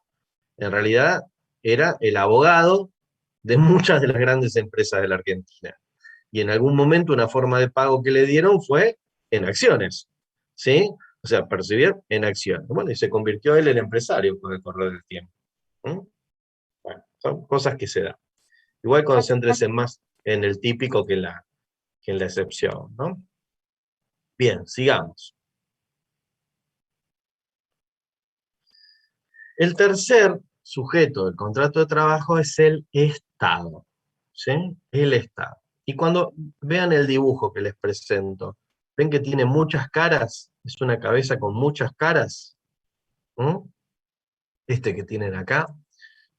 en realidad era el abogado de muchas de las grandes empresas de la Argentina. Y en algún momento una forma de pago que le dieron fue en acciones, ¿sí? O sea, percibir en acciones. Bueno, y se convirtió él en empresario con el correr del tiempo. Bueno, son cosas que se dan. Igual concéntrese más en el típico que en la excepción, ¿no? Bien, sigamos. El tercer sujeto del contrato de trabajo es el Estado, ¿sí? El Estado. Y cuando vean el dibujo que les presento, ven que tiene muchas caras, es una cabeza con muchas caras, este que tienen acá.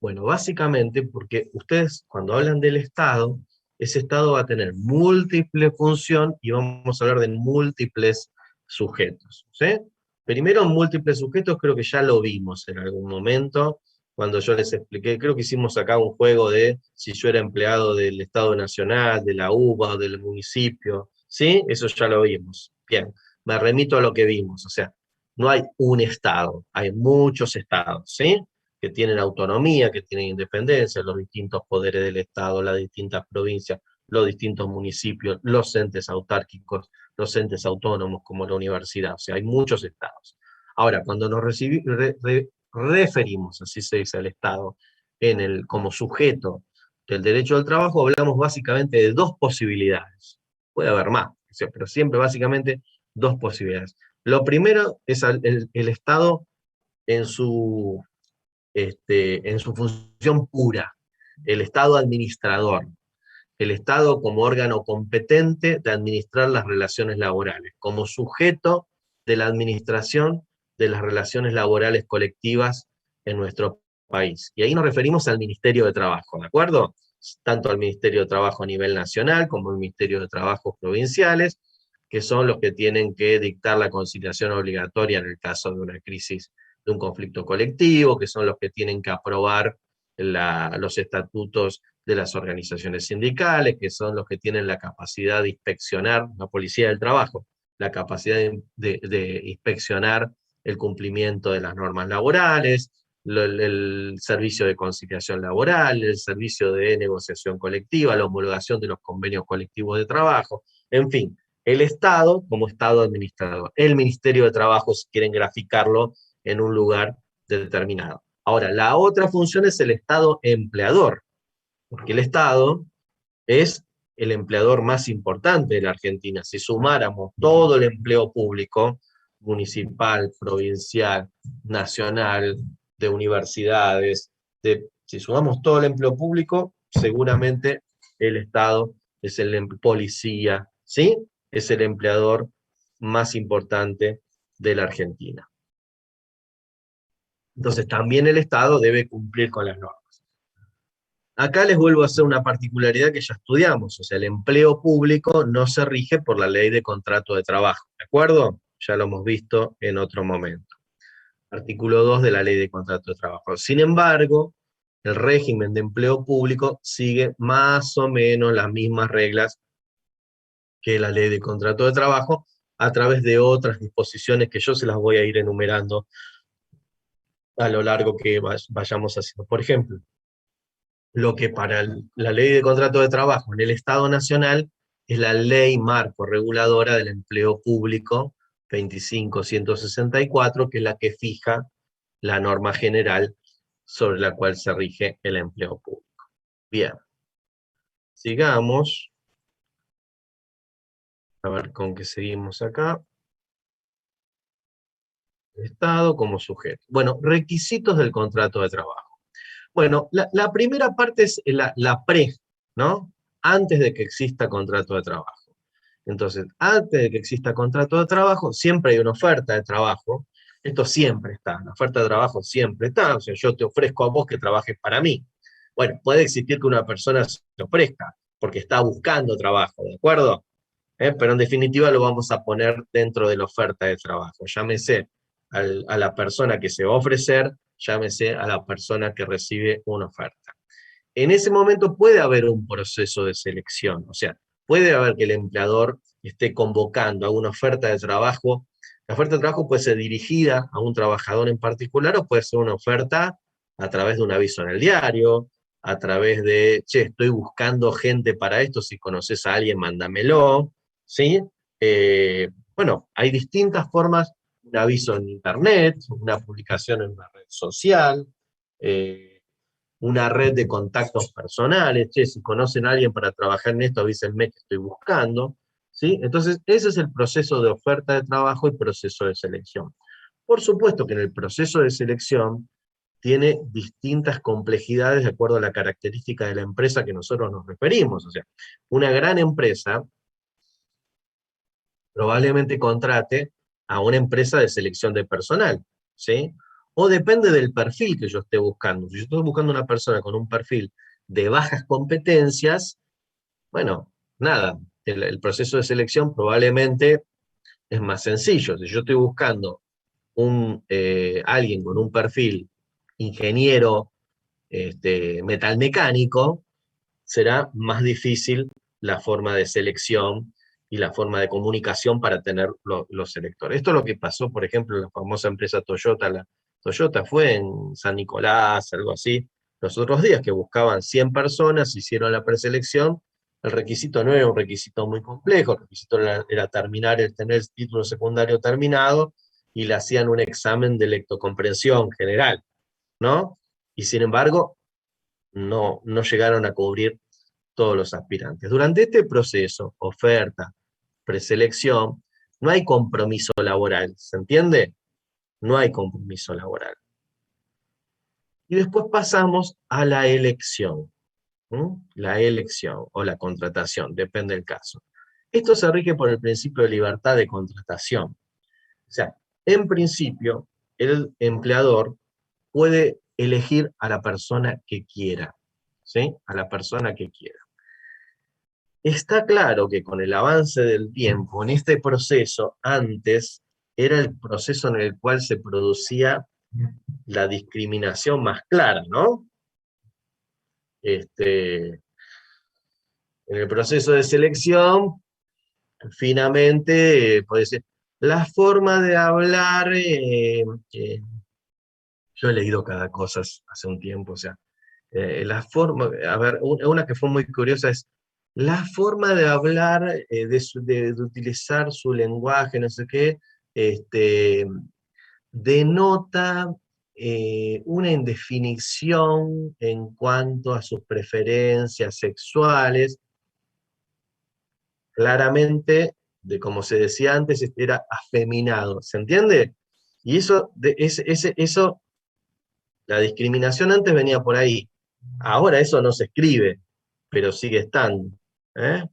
Bueno, básicamente porque ustedes cuando hablan del Estado, ese Estado va a tener múltiple función y vamos a hablar de múltiples sujetos, ¿sí? Primero, múltiples sujetos creo que ya lo vimos en algún momento, cuando yo les expliqué, creo que hicimos acá un juego de si yo era empleado del Estado Nacional, de la UBA o del municipio, ¿sí? Eso ya lo vimos. Bien, me remito a lo que vimos, o sea, no hay un Estado, hay muchos Estados, ¿sí? Que tienen autonomía, que tienen independencia, los distintos poderes del Estado, las distintas provincias, los distintos municipios, los entes autárquicos, los entes autónomos como la universidad, o sea, hay muchos estados. Ahora, cuando nos referimos, así se dice, al Estado, como sujeto del derecho al trabajo, hablamos básicamente de dos posibilidades. Puede haber más, o sea, pero siempre básicamente dos posibilidades. Lo primero es el Estado en su función pura, el Estado administrador, el Estado como órgano competente de administrar las relaciones laborales, como sujeto de la administración de las relaciones laborales colectivas en nuestro país. Y ahí nos referimos al Ministerio de Trabajo, ¿de acuerdo? Tanto al Ministerio de Trabajo a nivel nacional como al Ministerio de Trabajo provinciales, que son los que tienen que dictar la conciliación obligatoria en el caso de una crisis, de un conflicto colectivo, que son los que tienen que aprobar los estatutos de las organizaciones sindicales, que son los que tienen la capacidad de inspeccionar, la policía del trabajo, la capacidad de inspeccionar el cumplimiento de las normas laborales, el servicio de conciliación laboral, el servicio de negociación colectiva, la homologación de los convenios colectivos de trabajo, en fin, el Estado como Estado administrador, el Ministerio de Trabajo, si quieren graficarlo en un lugar determinado. Ahora, la otra función es el Estado empleador, porque el Estado es el empleador más importante de la Argentina. Si sumáramos todo el empleo público, municipal, provincial, nacional, de universidades, si sumamos todo el empleo público, seguramente el Estado es policía, ¿sí? Es el empleador más importante de la Argentina. Entonces también el Estado debe cumplir con las normas. Acá les vuelvo a hacer una particularidad que ya estudiamos, o sea, el empleo público no se rige por la ley de contrato de trabajo, ¿de acuerdo? Ya lo hemos visto en otro momento. Artículo 2 de la ley de contrato de trabajo. Sin embargo, el régimen de empleo público sigue más o menos las mismas reglas que la ley de contrato de trabajo, a través de otras disposiciones que yo se las voy a ir enumerando a lo largo que vayamos haciendo. Por ejemplo, lo que para la ley de contrato de trabajo en el Estado Nacional es la ley marco reguladora del empleo público 25.164, que es la que fija la norma general sobre la cual se rige el empleo público. Bien, sigamos. A ver con qué seguimos acá. Estado como sujeto. Bueno, requisitos del contrato de trabajo. Bueno, la primera parte es la pre, ¿no? Antes de que exista contrato de trabajo. Entonces, antes de que exista contrato de trabajo, siempre hay una oferta de trabajo. Esto siempre está, la oferta de trabajo siempre está. O sea, yo te ofrezco a vos que trabajes para mí. Bueno, puede existir que una persona se ofrezca, porque está buscando trabajo, ¿de acuerdo? Pero en definitiva lo vamos a poner dentro de la oferta de trabajo. Llámese a la persona que se va a ofrecer, llámese a la persona que recibe una oferta. En ese momento puede haber un proceso de selección, o sea, puede haber que el empleador esté convocando a una oferta de trabajo. La oferta de trabajo puede ser dirigida a un trabajador en particular, o puede ser una oferta a través de un aviso en el diario, a través de, che, estoy buscando gente para esto, si conoces a alguien, mándamelo, ¿sí? Bueno, hay distintas formas, un aviso en internet, una publicación en una red social, una red de contactos personales, che, si conocen a alguien para trabajar en esto, avísenme que estoy buscando, ¿sí? Entonces, ese es el proceso de oferta de trabajo y proceso de selección. Por supuesto que en el proceso de selección tiene distintas complejidades de acuerdo a la característica de la empresa que nosotros nos referimos. O sea, una gran empresa probablemente contrate a una empresa de selección de personal, ¿sí? O depende del perfil que yo esté buscando. Si yo estoy buscando una persona con un perfil de bajas competencias, bueno, nada, el proceso de selección probablemente es más sencillo. Si yo estoy buscando alguien con un perfil ingeniero metalmecánico, será más difícil la forma de selección y la forma de comunicación para tener los selectores. Esto es lo que pasó, por ejemplo, en la famosa empresa Toyota. La Toyota fue en San Nicolás, algo así, los otros días, que buscaban 100 personas, hicieron la preselección. El requisito no era un requisito muy complejo, el requisito era tener el título secundario terminado, y le hacían un examen de lectocomprensión general, ¿no? Y sin embargo, no llegaron a cubrir todos los aspirantes. Durante este proceso, oferta, preselección, no hay compromiso laboral, ¿se entiende? No hay compromiso laboral. Y después pasamos a la elección. La elección o la contratación, depende del caso. Esto se rige por el principio de libertad de contratación. O sea, en principio, el empleador puede elegir a la persona que quiera, ¿sí? A la persona que quiera. Está claro que con el avance del tiempo, en este proceso, antes era el proceso en el cual se producía la discriminación más clara, ¿no? En el proceso de selección, finamente, puede ser la forma de hablar Yo he leído cada cosa hace un tiempo, o sea, la forma, a ver, una que fue muy curiosa es la forma de hablar, de utilizar su lenguaje, no sé qué, este, denota una indefinición en cuanto a sus preferencias sexuales, claramente, de como se decía antes, era afeminado, ¿se entiende? Y eso, eso, la discriminación antes venía por ahí, ahora eso no se escribe, pero sigue estando. ¿eh?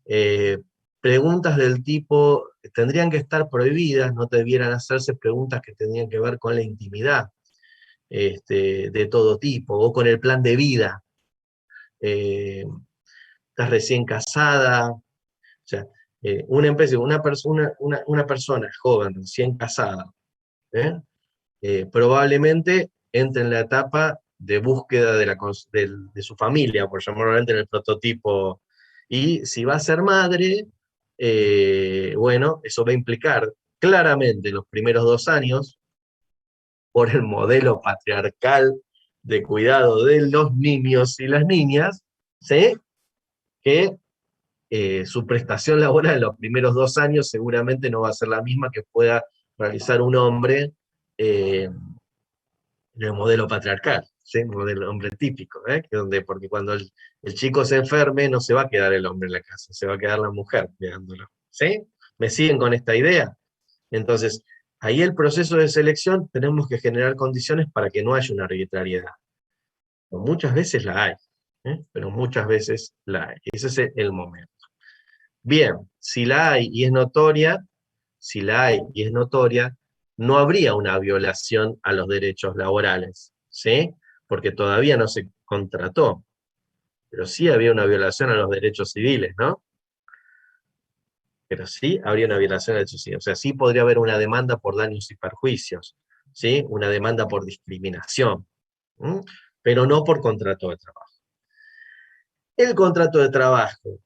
Eh, Preguntas del tipo, tendrían que estar prohibidas, no debieran hacerse preguntas que tendrían que ver con la intimidad de todo tipo, o con el plan de vida. Estás recién casada, o sea, una persona joven, recién casada, ¿eh? Probablemente entre en la etapa de búsqueda de su familia, por llamarlo en el prototipo, y si va a ser madre, bueno, eso va a implicar claramente los primeros 2 años, por el modelo patriarcal de cuidado de los niños y las niñas, ¿sí? Que su prestación laboral en los primeros 2 años seguramente no va a ser la misma que pueda realizar un hombre en el modelo patriarcal, ¿sí? El modelo hombre típico, porque cuando el chico se enferme no se va a quedar el hombre en la casa, se va a quedar la mujer cuidándolo, ¿sí? ¿Me siguen con esta idea? Entonces, ahí el proceso de selección tenemos que generar condiciones para que no haya una arbitrariedad. Muchas veces la hay, pero muchas veces la hay. Ese es el momento. Bien, si la hay y es notoria, si la hay y es notoria, no habría una violación a los derechos laborales, ¿sí? Porque todavía no se contrató, pero sí había una violación a los derechos civiles, ¿no? Pero sí habría una violación a los derechos civiles. O sea, sí podría haber una demanda por daños y perjuicios, ¿sí? Una demanda por discriminación, ¿m? Pero no por contrato de trabajo. El contrato de trabajo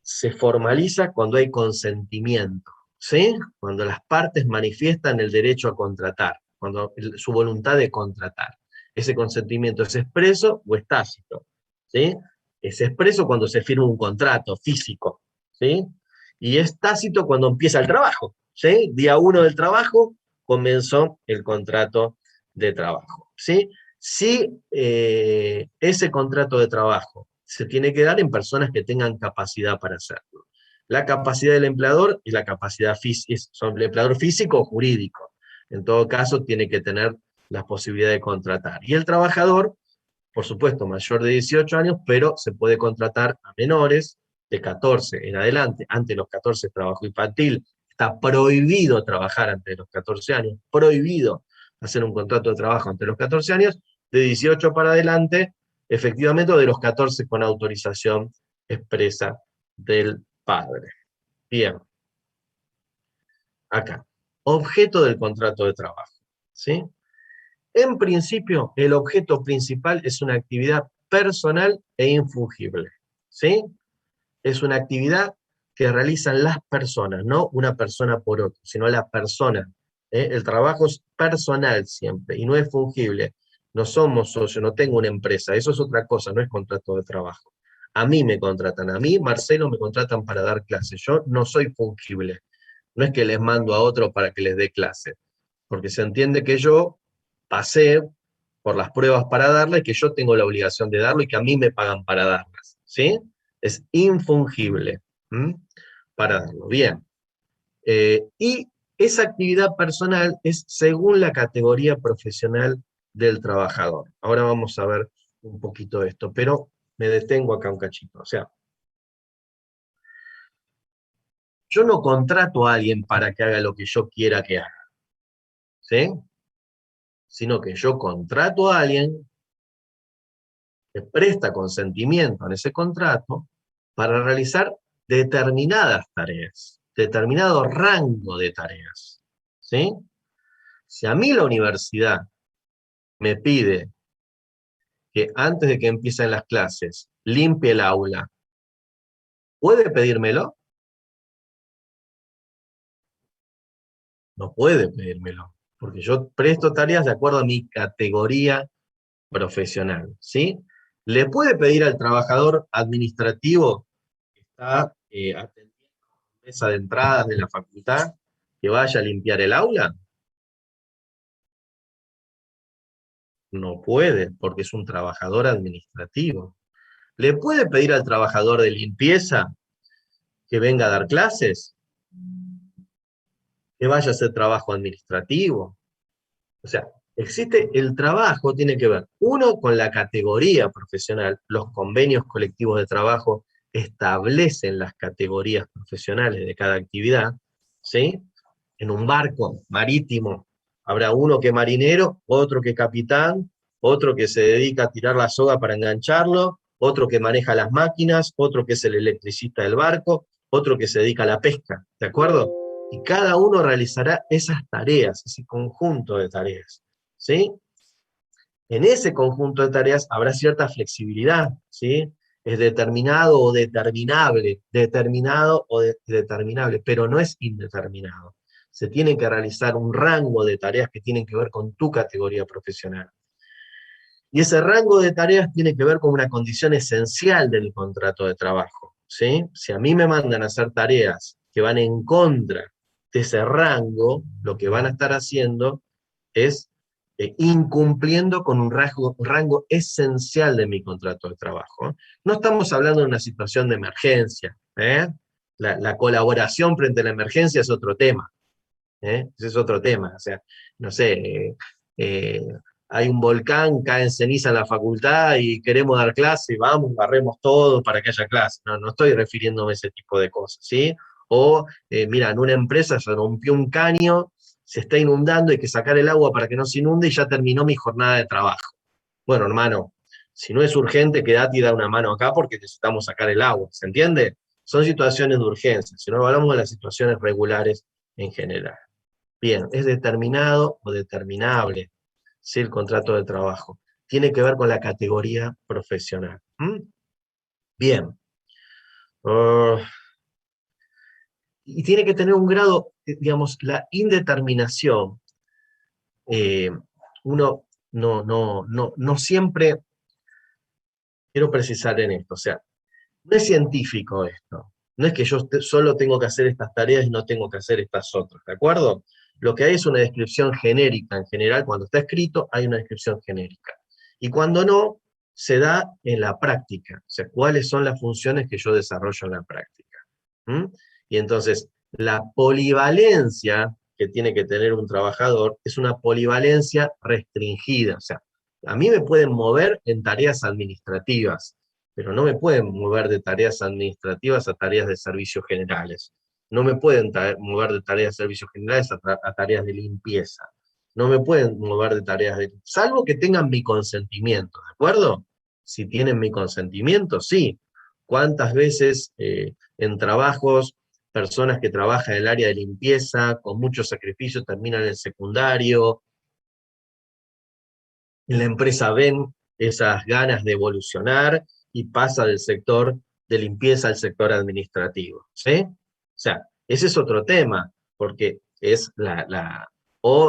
se formaliza cuando hay consentimiento, ¿sí? Cuando las partes manifiestan el derecho a contratar, cuando su voluntad de contratar. Ese consentimiento es expreso o es tácito, ¿sí? Es expreso cuando se firma un contrato físico, ¿sí? Y es tácito cuando empieza el trabajo, ¿sí? Día 1 del trabajo comenzó el contrato de trabajo, ¿sí? Si ese contrato de trabajo se tiene que dar en personas que tengan capacidad para hacerlo. La capacidad del empleador y la capacidad física, son el empleador físico o jurídico. En todo caso, tiene que tener la posibilidad de contratar. Y el trabajador, por supuesto, mayor de 18 años, pero se puede contratar a menores de 14 en adelante. Antes de los 14, trabajo infantil. Está prohibido trabajar antes de los 14 años. Prohibido hacer un contrato de trabajo antes de los 14 años. De 18 para adelante, efectivamente, o de los 14 con autorización expresa del padre. Bien. Acá. Objeto del contrato de trabajo. ¿Sí? En principio, el objeto principal es una actividad personal e infungible. ¿Sí? Es una actividad que realizan las personas, no una persona por otra, sino la persona. El trabajo es personal siempre y no es fungible. No somos socios, no tengo una empresa, eso es otra cosa, no es contrato de trabajo. A mí me contratan, a mí, Marcelo, me contratan para dar clases. Yo no soy fungible. No es que les mando a otro para que les dé clase, porque se entiende que yo pasé por las pruebas para darla y que yo tengo la obligación de darlo y que a mí me pagan para darlas, ¿sí? Es infungible, ¿m? Para darlo, bien. Y esa actividad personal es según la categoría profesional del trabajador. Ahora vamos a ver un poquito de esto, pero me detengo acá un cachito. O sea, yo no contrato a alguien para que haga lo que yo quiera que haga, ¿sí? Sino que yo contrato a alguien que presta consentimiento en ese contrato para realizar determinadas tareas, determinado rango de tareas, ¿sí? Si a mí la universidad me pide que antes de que empiecen las clases limpie el aula, ¿puede pedírmelo? No puede pedírmelo, porque yo presto tareas de acuerdo a mi categoría profesional, ¿sí? Le puede pedir al trabajador administrativo que está atendiendo la mesa de entradas de la facultad que vaya a limpiar el aula. No puede, porque es un trabajador administrativo. ¿Le puede pedir al trabajador de limpieza que venga a dar clases? Que vaya a hacer trabajo administrativo. O sea, existe el trabajo, tiene que ver, uno, con la categoría profesional. Los convenios colectivos de trabajo establecen las categorías profesionales de cada actividad, ¿sí? En un barco marítimo habrá uno que es marinero, otro que capitán, otro que se dedica a tirar la soga para engancharlo, otro que maneja las máquinas, otro que es el electricista del barco, otro que se dedica a la pesca, ¿de acuerdo? Y cada uno realizará esas tareas, ese conjunto de tareas, ¿sí? En ese conjunto de tareas habrá cierta flexibilidad, ¿sí? Es determinado o determinable, pero no es indeterminado. Se tiene que realizar un rango de tareas que tienen que ver con tu categoría profesional. Y ese rango de tareas tiene que ver con una condición esencial del contrato de trabajo, ¿sí? Si a mí me mandan a hacer tareas que van en contra de ese rango, lo que van a estar haciendo es incumpliendo con un rango esencial de mi contrato de trabajo. No estamos hablando de una situación de emergencia, ¿eh? La colaboración frente a la emergencia es otro tema, ¿eh? Ese es otro tema, o sea, no sé, hay un volcán, cae en ceniza en la facultad y queremos dar clase, vamos, barremos todo para que haya clase. No estoy refiriéndome a ese tipo de cosas, ¿sí? O, mira, en una empresa se rompió un caño, se está inundando, hay que sacar el agua para que no se inunde y ya terminó mi jornada de trabajo. Bueno, hermano, si no es urgente, quédate y da una mano acá porque necesitamos sacar el agua, ¿se entiende? Son situaciones de urgencia, si no hablamos de las situaciones regulares en general. Bien, ¿es determinado o determinable? Sí, el contrato de trabajo. Tiene que ver con la categoría profesional. ¿Mm? Bien. Y tiene que tener un grado, digamos, la indeterminación. Uno no siempre, quiero precisar en esto, o sea, no es científico esto. No es que yo solo tengo que hacer estas tareas y no tengo que hacer estas otras, ¿de acuerdo? Lo que hay es una descripción genérica. En general, cuando está escrito, hay una descripción genérica. Y cuando no, se da en la práctica. O sea, cuáles son las funciones que yo desarrollo en la práctica. ¿Mm? Y entonces, la polivalencia que tiene que tener un trabajador es una polivalencia restringida. O sea, a mí me pueden mover en tareas administrativas, pero no me pueden mover de tareas administrativas a tareas de servicios generales. No me pueden mover de tareas de servicios generales a tareas de limpieza. No me pueden mover de tareas de... Salvo que tengan mi consentimiento, ¿de acuerdo? Si tienen mi consentimiento, sí. ¿Cuántas veces en trabajos, personas que trabajan en el área de limpieza, con mucho sacrificio, terminan el secundario? En la empresa ven esas ganas de evolucionar y pasa del sector de limpieza al sector administrativo, ¿sí? O sea, ese es otro tema, porque es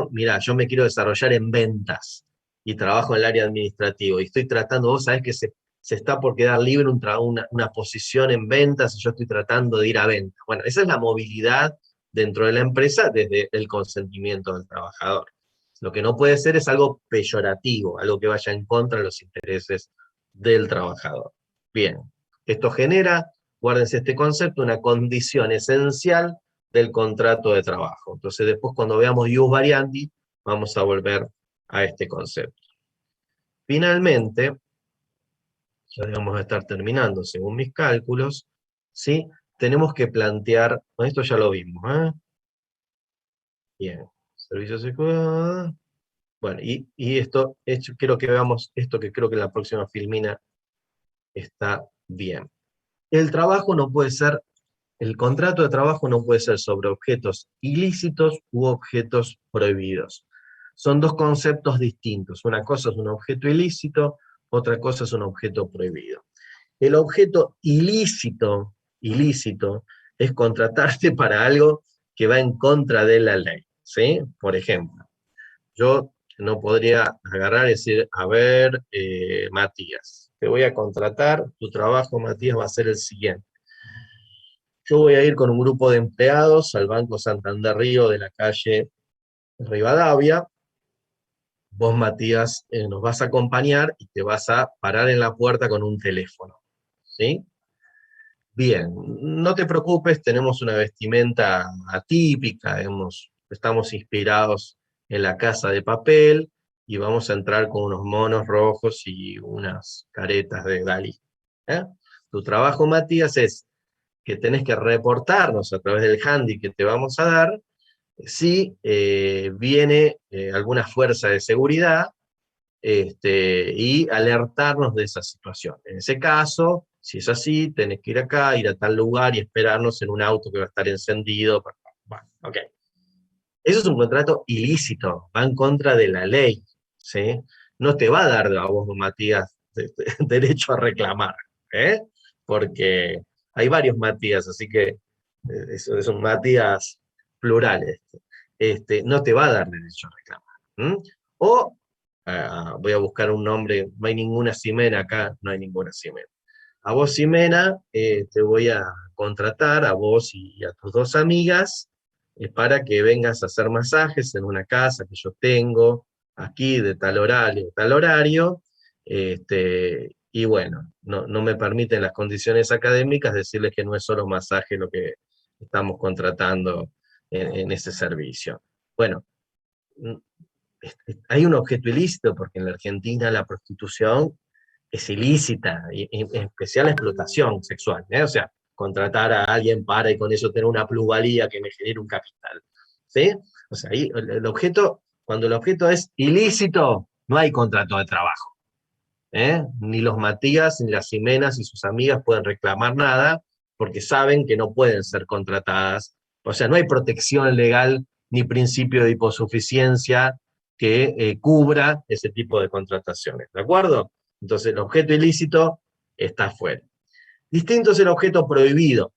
mira, yo me quiero desarrollar en ventas, y trabajo en el área administrativo, y estoy tratando, vos sabés que se está por quedar libre una posición en ventas, y yo estoy tratando de ir a ventas. Bueno, esa es la movilidad dentro de la empresa desde el consentimiento del trabajador. Lo que no puede ser es algo peyorativo, algo que vaya en contra de los intereses del trabajador. Bien, esto genera, guárdense este concepto, una condición esencial del contrato de trabajo. Entonces después cuando veamos ius variandi, vamos a volver a este concepto. Finalmente, ya debemos estar terminando según mis cálculos, ¿sí? Tenemos que plantear, esto ya lo vimos, ¿eh? Bien, servicios secundarios. Bueno, y esto, quiero que veamos esto que creo que en la próxima filmina está bien. El trabajo no puede ser, el contrato de trabajo no puede ser sobre objetos ilícitos u objetos prohibidos. Son dos conceptos distintos. Una cosa es un objeto ilícito, otra cosa es un objeto prohibido. El objeto ilícito es contratarte para algo que va en contra de la ley, ¿sí? Por ejemplo, yo no podría agarrar y decir, a ver, Matías, te voy a contratar, tu trabajo, Matías, va a ser el siguiente. Yo voy a ir con un grupo de empleados al Banco Santander Río de la calle Rivadavia. Vos, Matías, nos vas a acompañar y te vas a parar en la puerta con un teléfono, ¿sí? Bien, no te preocupes, tenemos una vestimenta atípica, estamos inspirados en La Casa de Papel, y vamos a entrar con unos monos rojos y unas caretas de Dalí. Tu trabajo, Matías, es que tenés que reportarnos a través del handy que te vamos a dar, si viene alguna fuerza de seguridad, y alertarnos de esa situación. En ese caso, si es así, tenés que ir acá, ir a tal lugar y esperarnos en un auto que va a estar encendido. Bueno, ok. Eso es un contrato ilícito, va en contra de la ley, ¿sí? No te va a dar a vos, Matías, derecho a reclamar, porque hay varios Matías, así que es un Matías plural. No te va a dar derecho a reclamar. O voy a buscar un nombre, no hay ninguna Ximena acá, no hay ninguna Ximena. A vos, Ximena, te voy a contratar, a vos y a tus dos amigas, para que vengas a hacer masajes en una casa que yo tengo, aquí de tal horario, y bueno, no me permiten las condiciones académicas decirles que no es solo masaje lo que estamos contratando en ese servicio. Bueno, hay un objeto ilícito, porque en la Argentina la prostitución es ilícita, y en especial la explotación sexual, o sea, contratar a alguien para y con eso tener una plusvalía que me genere un capital, ¿sí? O sea, ahí el objeto, cuando el objeto es ilícito, no hay contrato de trabajo, ni los Matías, ni las Ximenas y sus amigas pueden reclamar nada, porque saben que no pueden ser contratadas, o sea, no hay protección legal, ni principio de hiposuficiencia que cubra ese tipo de contrataciones, ¿de acuerdo? Entonces el objeto ilícito está fuera. Distinto es el objeto prohibido.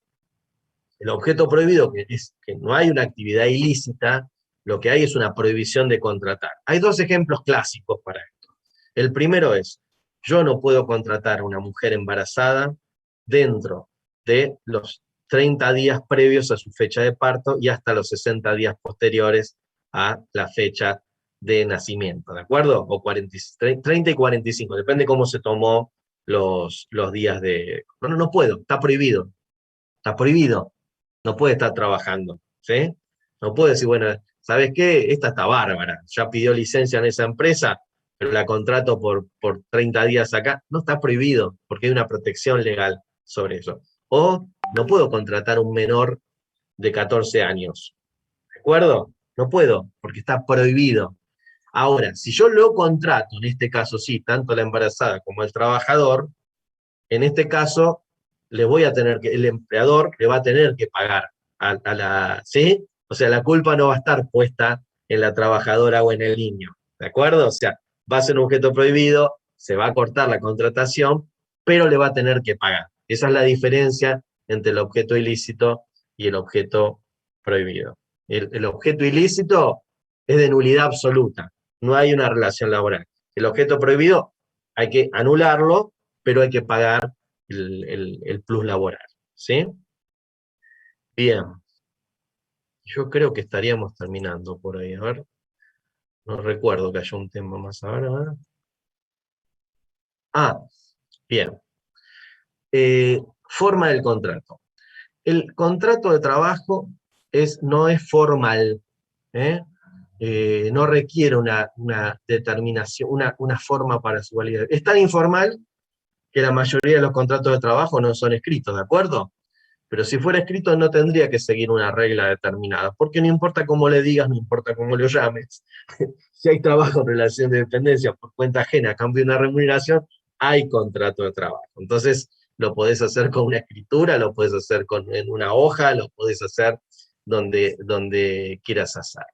El objeto prohibido, que es que no hay una actividad ilícita, lo que hay es una prohibición de contratar. Hay dos ejemplos clásicos para esto. El primero es, yo no puedo contratar a una mujer embarazada dentro de los 30 días previos a su fecha de parto y hasta los 60 días posteriores a la fecha de nacimiento, ¿de acuerdo? O 30 y 45, depende cómo se tomó los días de... No puedo, está prohibido, no puede estar trabajando, ¿sí? No puede decir, bueno, ¿sabes qué? Esta está bárbara, ya pidió licencia en esa empresa, pero la contrato por 30 días acá. No, está prohibido, porque hay una protección legal sobre eso. O no puedo contratar a un menor de 14 años, ¿de acuerdo? No puedo, porque está prohibido. Ahora, si yo lo contrato, en este caso sí, tanto la embarazada como el trabajador, en este caso el empleador le va a tener que pagar a la, ¿sí? O sea, la culpa no va a estar puesta en la trabajadora o en el niño, ¿de acuerdo? O sea, va a ser un objeto prohibido, se va a cortar la contratación, pero le va a tener que pagar. Esa es la diferencia entre el objeto ilícito y el objeto prohibido. El objeto ilícito es de nulidad absoluta, no hay una relación laboral. El objeto prohibido hay que anularlo, pero hay que pagar el plus laboral, ¿sí? Bien, yo creo que estaríamos terminando por ahí, a ver. No recuerdo que haya un tema más ahora. Bien. Forma del contrato. El contrato de trabajo no es formal, no requiere una determinación, una forma para su validez. Es tan informal que la mayoría de los contratos de trabajo no son escritos, ¿de acuerdo? Pero si fuera escrito no tendría que seguir una regla determinada, porque no importa cómo le digas, no importa cómo lo llames, si hay trabajo en relación de dependencia por cuenta ajena a cambio de una remuneración, hay contrato de trabajo. Entonces lo podés hacer con una escritura, lo podés hacer en una hoja, lo podés hacer donde quieras hacer.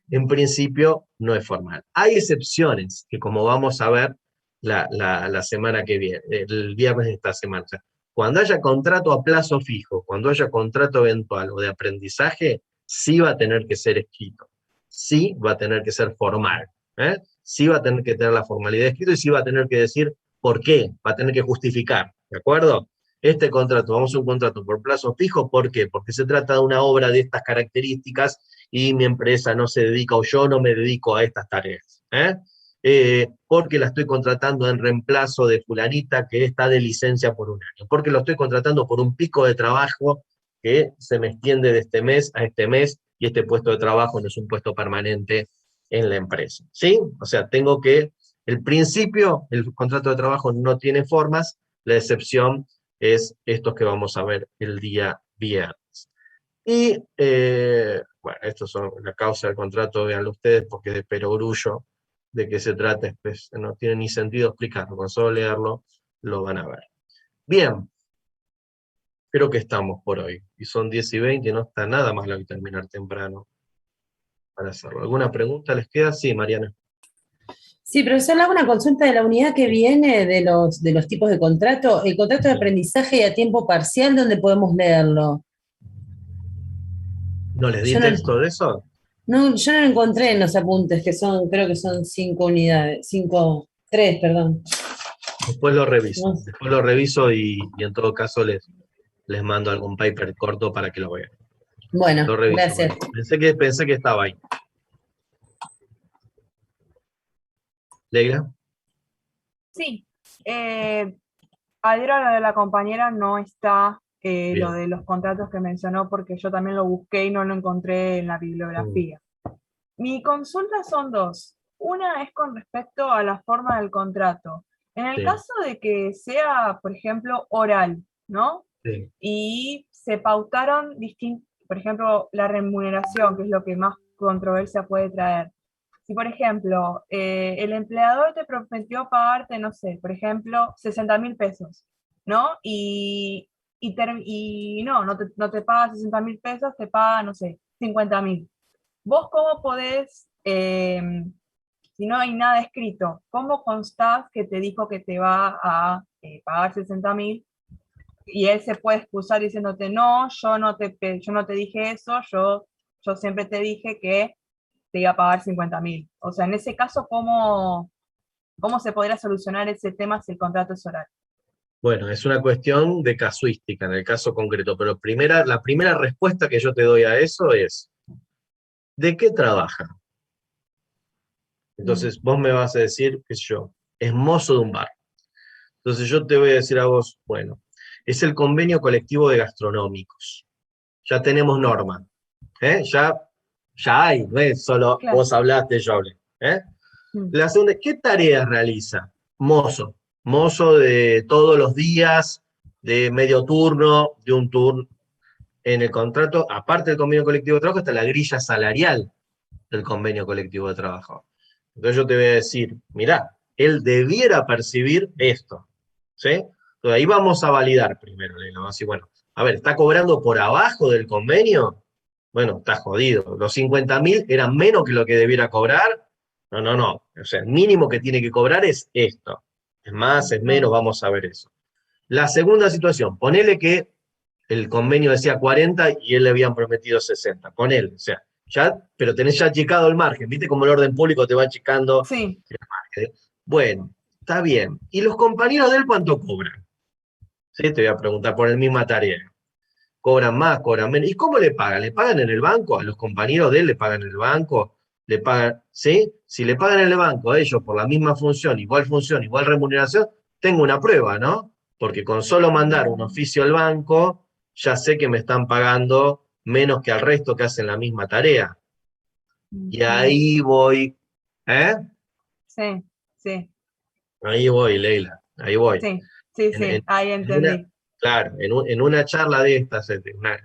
En principio no es formal. Hay excepciones que, como vamos a ver la semana que viene, el viernes de esta semana. Cuando haya contrato a plazo fijo, cuando haya contrato eventual o de aprendizaje, sí va a tener que ser escrito. sí va a tener que ser formal, ¿eh? Sí va a tener que tener la formalidad escrita y sí va a tener que decir por qué, va a tener que justificar, ¿de acuerdo? Este contrato, vamos a un contrato por plazo fijo, ¿por qué? Porque se trata de una obra de estas características y mi empresa no se dedica o yo no me dedico a estas tareas, ¿eh? Porque la estoy contratando en reemplazo de fulanita que está de licencia por un año, porque lo estoy contratando por un pico de trabajo que se me extiende de este mes a este mes y este puesto de trabajo no es un puesto permanente en la empresa, ¿sí? O sea, tengo que, el principio, el contrato de trabajo no tiene formas, la excepción es estos que vamos a ver el día viernes. Y, bueno, estos son la causa del contrato, véanlo ustedes, porque de perogrullo de qué se trata, pues, no tiene ni sentido explicarlo, con solo leerlo lo van a ver. Bien, creo que estamos por hoy, y son 10:20, y no está nada más que terminar temprano para hacerlo. ¿Alguna pregunta les queda? Sí, Mariana. Sí, profesor, le hago una consulta de la unidad que viene de los tipos de contrato. El contrato de aprendizaje y a tiempo parcial, ¿dónde podemos leerlo? ¿No les di Yo texto de eso? no, yo no lo encontré en los apuntes, que son, creo que son 5 unidades, 3, perdón. Después lo reviso. No. Después lo reviso y en todo caso les mando algún paper corto para que lo vean. Bueno, Lo reviso. gracias. Pensé que estaba ahí. ¿Leila? Sí, adhiero a lo de la compañera, no está lo Bien. de los contratos que mencionó, porque yo también lo busqué y no lo encontré en la bibliografía. Mi consulta son dos. Una es con respecto a la forma del contrato. En el Sí. caso de que sea, por ejemplo, oral, ¿no? Sí. Y se pautaron por ejemplo, la remuneración, que es lo que más controversia puede traer. Si, por ejemplo, el empleador te prometió pagarte, no sé, por ejemplo, 60.000 pesos, ¿no? Y no te paga 60.000 pesos, te paga, no sé, 50.000. ¿Vos cómo podés, si no hay nada escrito, cómo constás que te dijo que te va a pagar 60.000? Y él se puede excusar diciéndote, no, yo no te dije eso, yo siempre te dije que te iba a pagar 50.000. O sea, en ese caso, ¿cómo se podría solucionar ese tema si el contrato es oral? Bueno, es una cuestión de casuística en el caso concreto, pero la primera respuesta que yo te doy a eso es, ¿de qué trabaja? Entonces vos me vas a decir, qué sé yo, es mozo de un bar. Entonces yo te voy a decir a vos, bueno, es el convenio colectivo de gastronómicos. Ya tenemos norma. Ya hay, no es solo Claro. vos hablaste, yo hablé. La segunda, ¿qué tareas realiza? Mozo. Mozo de todos los días, de medio turno, de un turno. En el contrato, aparte del convenio colectivo de trabajo, está la grilla salarial del convenio colectivo de trabajo. Entonces yo te voy a decir, mirá, él debiera percibir esto, ¿sí? Entonces ahí vamos a validar primero, vamos a decir, bueno, a ver, ¿está cobrando por abajo del convenio? Bueno, está jodido. Los 50.000 eran menos que lo que debiera cobrar. No. O sea, el mínimo que tiene que cobrar es esto. Es más, es menos, vamos a ver eso. La segunda situación, ponele que el convenio decía 40 y él le habían prometido 60. Ponele, o sea, pero tenés ya achicado el margen, ¿viste? Como el orden público te va achicando sí. el margen. Bueno, está bien. ¿Y los compañeros de él cuánto cobran? ¿Sí? Te voy a preguntar por la misma tarea. ¿Cobran más, cobran menos? ¿Y cómo le pagan? ¿Le pagan en el banco? ¿A los compañeros de él le pagan en el banco? ¿Le pagan? ¿Sí? Si le pagan en el banco a ellos por la misma función, igual remuneración, tengo una prueba, ¿no? Porque con solo mandar un oficio al banco, ya sé que me están pagando menos que al resto que hacen la misma tarea. Y ahí voy, ¿eh? Sí. Ahí voy, Leila, ahí voy. Sí, ahí entendí. Claro, en una charla de estas, en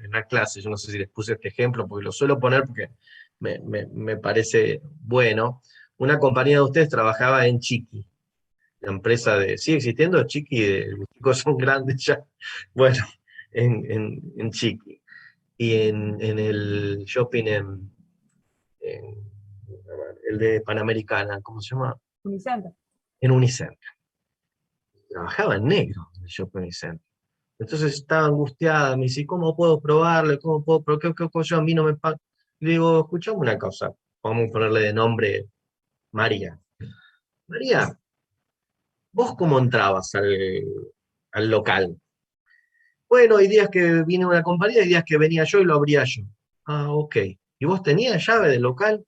una clase, yo no sé si les puse este ejemplo, porque lo suelo poner porque me parece bueno. Una compañía de ustedes trabajaba en Chiqui, la empresa sigue existiendo Chiqui, los chicos son grandes ya, bueno, en Chiqui. Y en el shopping el de Panamericana, ¿cómo se llama? Unicenter. En Unicenter. Trabajaba en negro en el shopping Unicenter. Entonces estaba angustiada, me dice, ¿cómo puedo probarle? ¿Cómo puedo probar? ¿Qué cosa a mí no me paga? Le digo, escuchame una cosa, vamos a ponerle de nombre María. María, ¿vos cómo entrabas al local? Bueno, hay días que viene una compañía, hay días que venía yo y lo abría yo. Ah, ok. ¿Y vos tenías llave del local?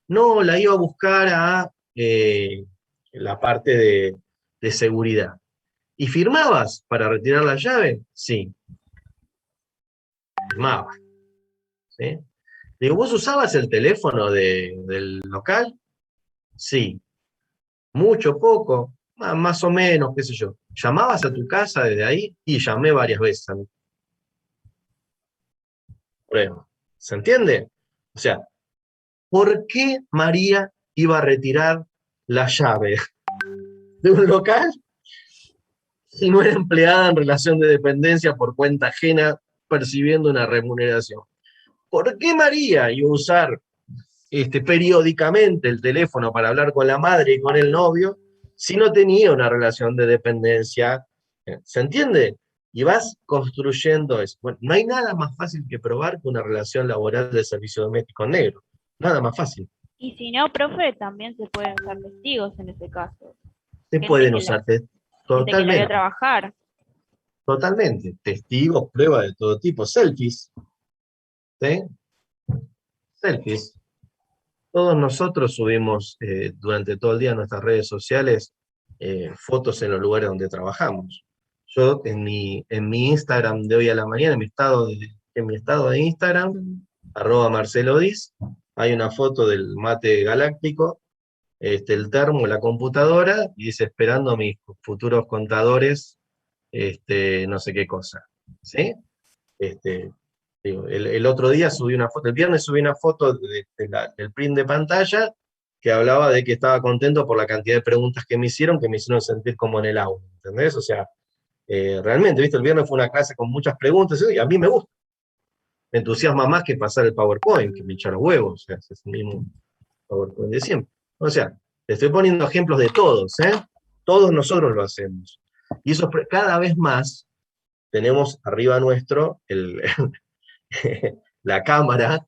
No, la iba a buscar a la parte de seguridad. ¿Y firmabas para retirar la llave? Sí, firmaba. ¿Sí? Digo, ¿vos usabas el teléfono del local? Sí. ¿Mucho, poco? Más o menos, qué sé yo. ¿Llamabas a tu casa desde ahí? Y llamé varias veces a mi prueba. ¿Se entiende? O sea, ¿por qué María iba a retirar la llave de un local si no era empleada en relación de dependencia por cuenta ajena percibiendo una remuneración? ¿Por qué María iba a usar periódicamente el teléfono para hablar con la madre y con el novio si no tenía una relación de dependencia? ¿Se entiende? Y vas construyendo eso. Bueno, no hay nada más fácil que probar que una relación laboral de servicio doméstico negro. Nada más fácil. Y si no, profe, también se pueden usar testigos en ese caso. Se Gente pueden que usar gente que la vio totalmente, trabajar. totalmente. Testigos, pruebas de todo tipo, selfies. ¿Sí? Selfies. Todos nosotros subimos durante todo el día en nuestras redes sociales fotos en los lugares donde trabajamos. Yo en mi Instagram de hoy a la mañana, en mi estado de Instagram, @MarceloDiz, hay una foto del mate galáctico, el termo, la computadora, y dice esperando a mis futuros contadores, no sé qué cosa. ¿Sí? Digo, el otro día subí una foto, el viernes subí una foto del print de pantalla que hablaba de que estaba contento por la cantidad de preguntas que me hicieron sentir como en el aula, ¿entendés? O sea, realmente, ¿viste? El viernes fue una clase con muchas preguntas, y a mí me gusta. Me entusiasma más que pasar el PowerPoint, que me echar los huevos, o sea, es el mismo PowerPoint de siempre. O sea, te estoy poniendo ejemplos de todos, ¿eh? Todos nosotros lo hacemos. Y eso cada vez más tenemos arriba nuestro la cámara.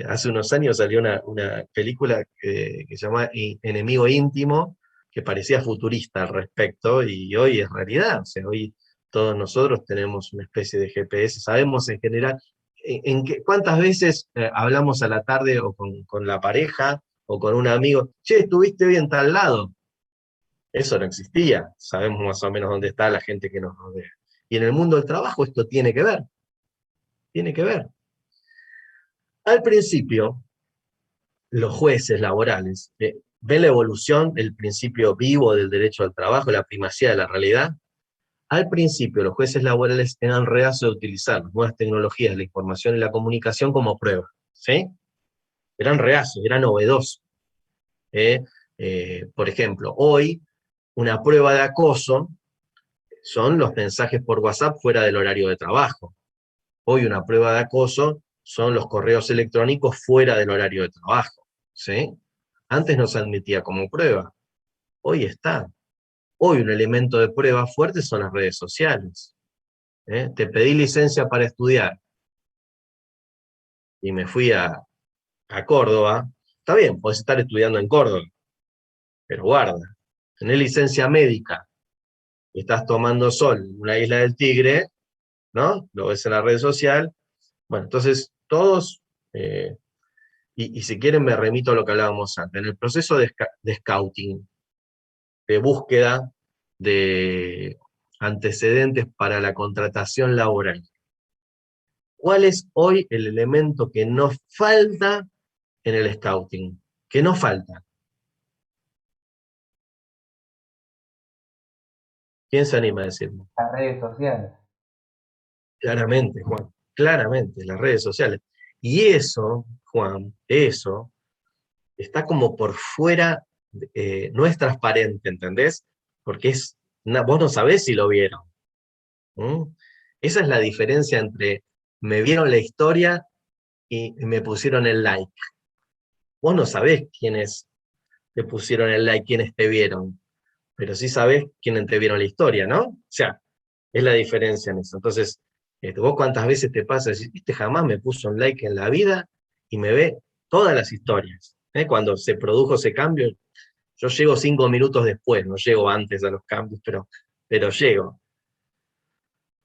Hace unos años salió una película que se llama Enemigo Íntimo, que parecía futurista al respecto, y hoy es realidad. O sea, hoy todos nosotros tenemos una especie de GPS, sabemos en general cuántas veces hablamos a la tarde o con la pareja o con un amigo, che, ¿estuviste hoy en tal lado? Eso no existía, sabemos más o menos dónde está la gente que nos rodea. Y en el mundo del trabajo esto tiene que ver. Tiene que ver. Al principio, los jueces laborales ven la evolución, el principio vivo del derecho al trabajo, la primacía de la realidad. Al principio, los jueces laborales eran reacios de utilizar las nuevas tecnologías, la información y la comunicación como prueba. ¿Sí? Eran reacios, eran novedosos. Por ejemplo, hoy, una prueba de acoso son los mensajes por WhatsApp fuera del horario de trabajo. Hoy una prueba de acoso son los correos electrónicos fuera del horario de trabajo. ¿Sí? Antes no se admitía como prueba. Hoy está. Hoy un elemento de prueba fuerte son las redes sociales. Te pedí licencia para estudiar y me fui a Córdoba. Está bien, podés estar estudiando en Córdoba, pero guarda. Tenés licencia médica y estás tomando sol en una isla del Tigre, ¿no? Lo ves en la red social. Bueno, entonces todos, y si quieren me remito a lo que hablábamos antes, en el proceso de scouting, de búsqueda de antecedentes para la contratación laboral. ¿Cuál es hoy el elemento que nos falta en el scouting? ¿Qué nos falta? ¿Quién se anima a decirme? Las redes sociales. Claramente, Juan, claramente, las redes sociales. Y eso, Juan, eso está como por fuera, no es transparente, ¿entendés? Porque vos no sabés si lo vieron. ¿Mm? Esa es la diferencia entre me vieron la historia y me pusieron el like. Vos no sabés quiénes te pusieron el like, quiénes te vieron, pero sí sabés quiénes te vieron la historia, ¿no? O sea, es la diferencia en eso. Entonces, vos cuántas veces te pasa decir, jamás me puso un like en la vida y me ve todas las historias. Cuando se produjo ese cambio, yo llego 5 minutos después, no llego antes a los cambios, pero llego.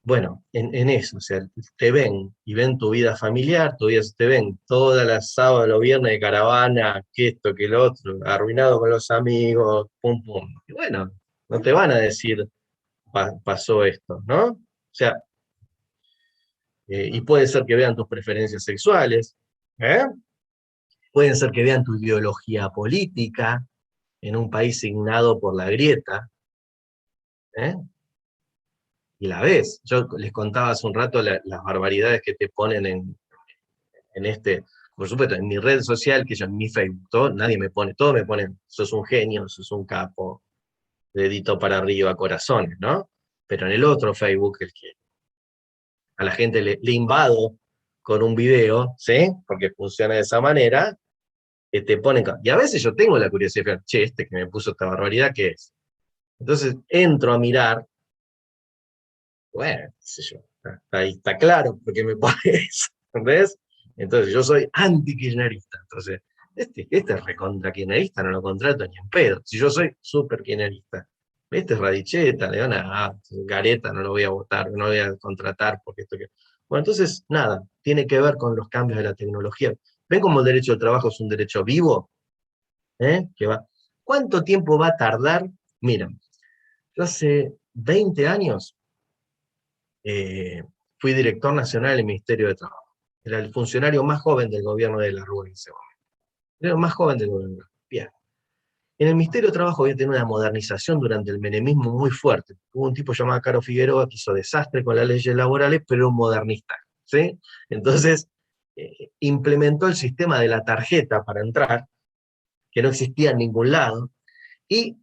Bueno, en eso, o sea, te ven y ven tu vida familiar, te ven todas las sábados, los viernes de caravana, que esto, que lo otro, arruinado con los amigos, pum, pum. Y bueno, no te van a decir, pasó esto, ¿no? O sea, y puede ser que vean tus preferencias sexuales, ¿eh? Pueden ser que vean tu ideología política en un país signado por la grieta, ¿eh? Y la ves. Yo les contaba hace un rato las barbaridades que te ponen en este, por supuesto, en mi red social, que yo en mi Facebook, nadie me pone, todos me ponen, sos un genio, sos un capo, dedito para arriba, corazones, ¿no? Pero en el otro Facebook, el que a la gente le invado con un video, ¿sí? Porque funciona de esa manera, te ponen, y a veces yo tengo la curiosidad de, che, este que me puso esta barbaridad, ¿qué es? Entonces entro a mirar, bueno, qué sé yo, ahí está claro porque me pone eso, ¿entendés? Entonces yo soy anti-kirchnerista, entonces este es recontra kirchnerista, no lo contrato ni en pedo, si yo soy súper kirchnerista, este es radicheta, le van a Gareta, no lo voy a votar, no lo voy a contratar porque esto que... Bueno, entonces, nada, tiene que ver con los cambios de la tecnología. ¿Ven cómo el derecho al trabajo es un derecho vivo? Que va. ¿Cuánto tiempo va a tardar? Miren, yo hace 20 años fui director nacional del Ministerio de Trabajo. Era el funcionario más joven del gobierno de la Rúa en ese momento. Era el más joven del gobierno. Bien. En el Ministerio de Trabajo había tenido una modernización durante el menemismo muy fuerte. Hubo un tipo llamado Caro Figueroa que hizo desastre con las leyes laborales, pero era un modernista, ¿sí? Entonces, implementó el sistema de la tarjeta para entrar, que no existía en ningún lado, y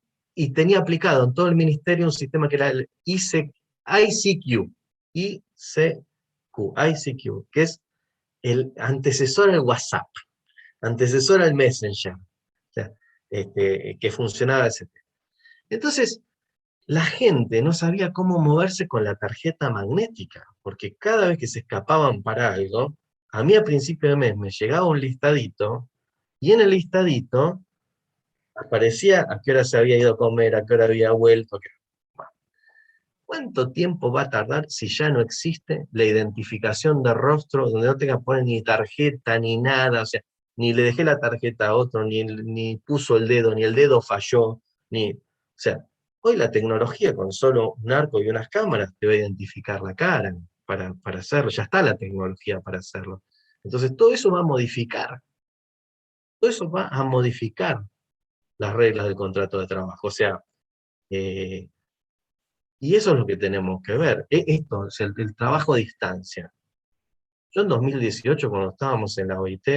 tenía aplicado en todo el ministerio un sistema que era el ICQ, que es el antecesor al WhatsApp, antecesor al Messenger, o sea, que funcionaba ese tema. Entonces, la gente no sabía cómo moverse con la tarjeta magnética, porque cada vez que se escapaban para algo, a mí a principio de mes me llegaba un listadito, y en el listadito aparecía a qué hora se había ido a comer, a qué hora había vuelto. Bueno, ¿cuánto tiempo va a tardar si ya no existe la identificación de rostro, donde no tenga que poner ni tarjeta ni nada? O sea, ni le dejé la tarjeta a otro, ni puso el dedo, ni el dedo falló, o sea, hoy la tecnología con solo un arco y unas cámaras te va a identificar la cara para hacerlo, ya está la tecnología para hacerlo. Entonces todo eso va a modificar, las reglas del contrato de trabajo. O sea, y eso es lo que tenemos que ver. Esto es el trabajo a distancia. Yo en 2018, cuando estábamos en la OIT,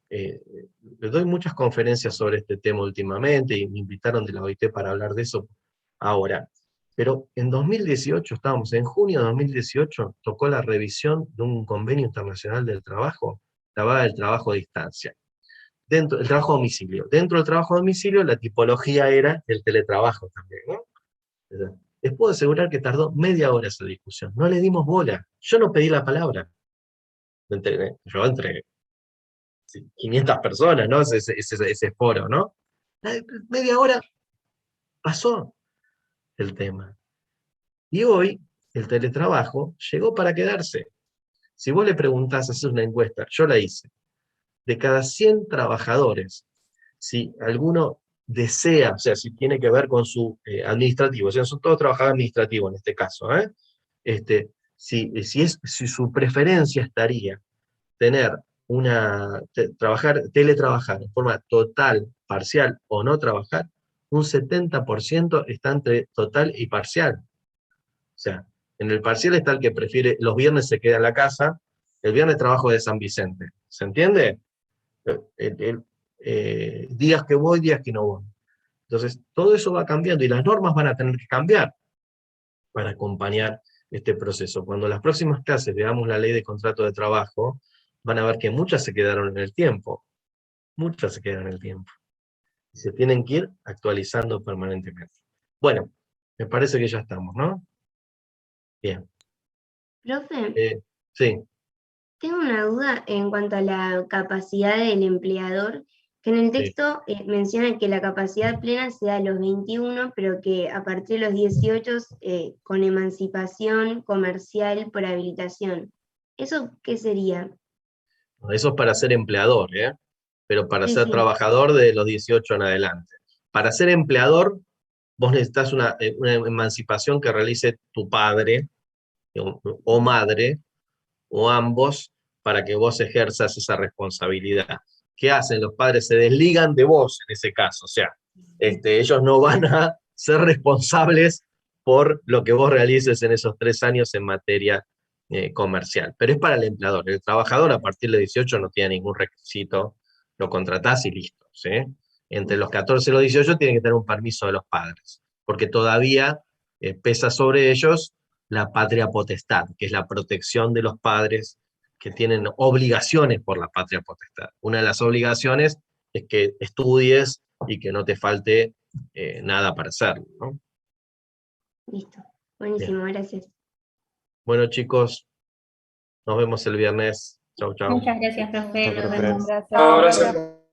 le doy muchas conferencias sobre este tema últimamente, y me invitaron de la OIT para hablar de eso ahora. Pero en 2018, estábamos en junio de 2018, tocó la revisión de un convenio internacional del trabajo, la vaga del trabajo a distancia. Dentro del trabajo a domicilio. Dentro del trabajo a domicilio, la tipología era el teletrabajo también, ¿no? Les puedo asegurar que tardó media hora esa discusión. No le dimos bola. Yo no pedí la palabra. Yo entre 500 personas, ¿no? Ese foro, ¿no? Media hora pasó el tema. Y hoy el teletrabajo llegó para quedarse. Si vos le preguntás, haces una encuesta, yo la hice, de cada 100 trabajadores, si alguno desea, o sea, si tiene que ver con su administrativo, o sea, son todos trabajadores administrativos en este caso, si su preferencia estaría tener teletrabajar en forma total, parcial o no trabajar, un 70% está entre total y parcial. O sea, en el parcial está el que prefiere, los viernes se queda en la casa, el viernes trabajo de San Vicente. ¿Se entiende? Días que voy, días que no voy. Entonces, todo eso va cambiando y las normas van a tener que cambiar para acompañar este proceso. Cuando las próximas clases veamos la ley de contrato de trabajo, van a ver que muchas se quedaron en el tiempo. Muchas se quedaron en el tiempo. Y se tienen que ir actualizando permanentemente. Bueno, me parece que ya estamos, ¿no? Bien. Profe, Sí. Tengo una duda en cuanto a la capacidad del empleador, que en el Sí. texto menciona que la capacidad plena se da a los 21, pero que a partir de los 18 con emancipación comercial por habilitación. ¿Eso qué sería? Eso es para ser empleador, ¿eh? Pero para Sí, ser sí. trabajador de los 18 en adelante. Para ser empleador, vos necesitas una emancipación que realice tu padre o madre, o ambos, para que vos ejerzas esa responsabilidad. ¿Qué hacen? Los padres se desligan de vos en ese caso, o sea, ellos no van a ser responsables por lo que vos realices en esos 3 años en materia comercial. Pero es para el empleador. El trabajador a partir de 18 no tiene ningún requisito, lo contratás y listo, ¿sí? Entre los 14 y los 18 tienen que tener un permiso de los padres, porque todavía pesa sobre ellos la patria potestad, que es la protección de los padres que tienen obligaciones por la patria potestad. Una de las obligaciones es que estudies y que no te falte nada para hacerlo, ¿no? Listo. Buenísimo, gracias. Bueno, chicos, nos vemos el viernes. Chau, chau. Muchas gracias, profe. Chao, Nos profe. vemos. Gracias. Chao, gracias.